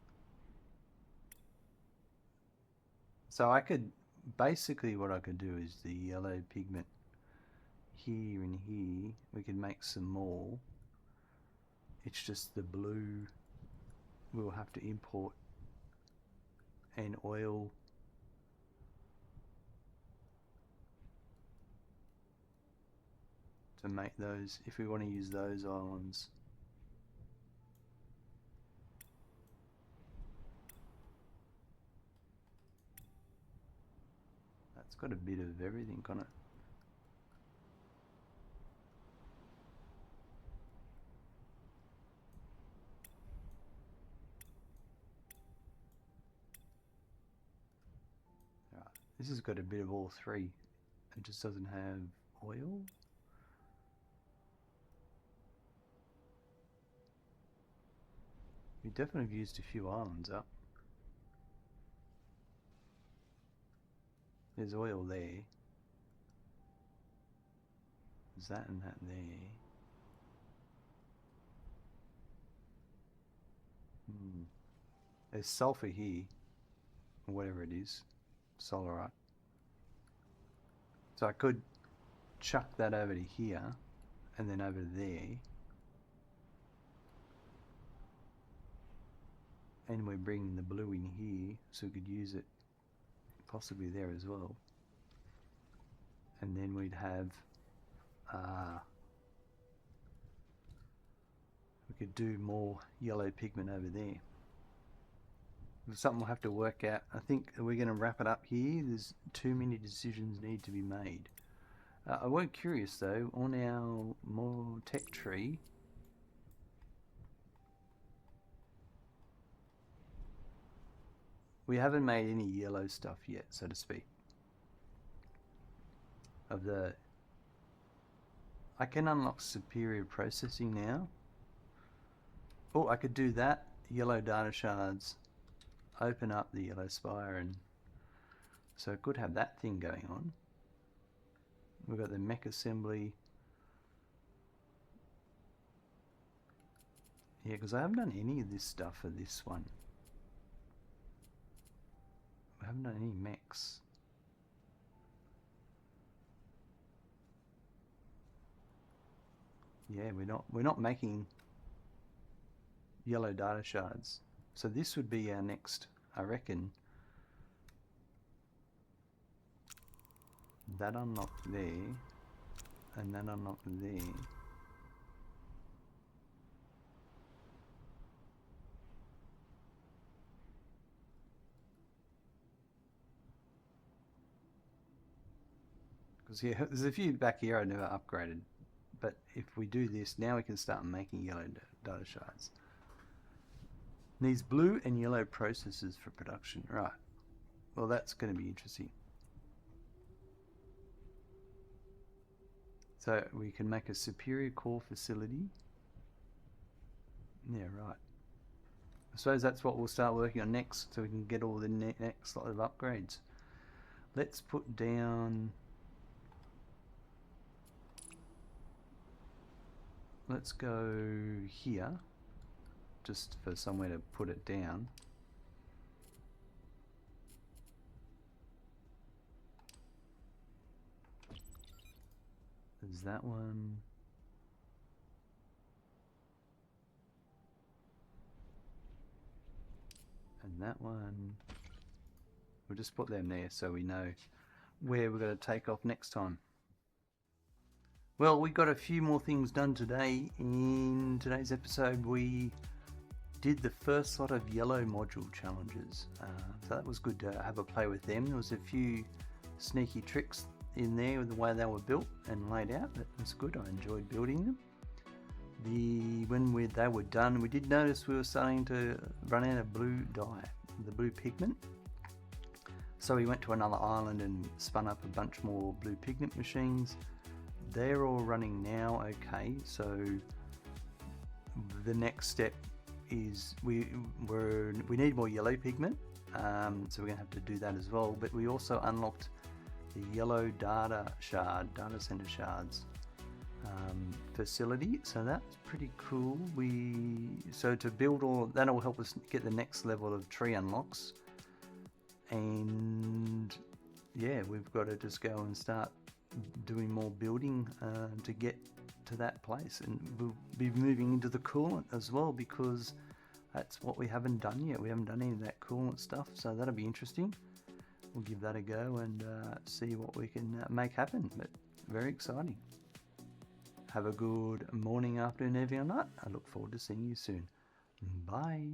So I could, basically what I could do is the yellow pigment here and here, we could make some more. It's just the blue we'll have to import and oil to make those, if we want to use those islands. That's got a bit of everything on it. Right. This has got a bit of all three. It just doesn't have oil. We definitely have used a few islands up. There's oil there. There's that and that there. There's sulfur here, or whatever it is, solarite. So I could chuck that over to here, and then over there. And we're bringing the blue in here, so we could use it possibly there as well. And then we'd have, we could do more yellow pigment over there. It's something we'll have to work out. I think we're going to wrap it up here. There's too many decisions need to be made. I was curious though, on our more tech tree, we haven't made any yellow stuff yet, so to speak. Of the, I can unlock superior processing now. Oh, I could do that. Yellow data shards. Open up the yellow spire, and so it could have that thing going on. We've got the mech assembly. Yeah, because I haven't done any of this stuff for this one. I haven't done any mechs. Yeah, we're not making yellow data shards. So this would be our next, I reckon. That unlocked there, and that unlocked there. Because yeah, there's a few back here I never upgraded. But if we do this, now we can start making yellow data shards. Needs blue and yellow processors for production. Right. Well, that's going to be interesting. So we can make a superior core facility. Yeah, right. I suppose that's what we'll start working on next, so we can get all the next lot of upgrades. Let's put down... Let's go here, just for somewhere to put it down. There's that one. And that one. We'll just put them there so we know where we're going to take off next time. Well, we got a few more things done today. In today's episode, we did the first lot of yellow module challenges. So that was good to have a play with them. There was a few sneaky tricks in there with the way they were built and laid out. That was good. I enjoyed building them. When they were done, we did notice we were starting to run out of blue dye, the blue pigment. So we went to another island and spun up a bunch more blue pigment machines. They're all running now, okay. So the next step is we need more yellow pigment, so we're gonna have to do that as well. But we also unlocked the yellow data center shards. facility, so that's pretty cool. So to build all that'll help us get the next level of tree unlocks, and yeah, we've got to just go and start doing more building to get to that place, and we'll be moving into the coolant as well, because that's what we haven't done yet. We haven't done any of that coolant stuff, so that'll be interesting. We'll give that a go and see what we can make happen, but very exciting. Have a good morning, afternoon, evening or night. I look forward to seeing you soon. Bye.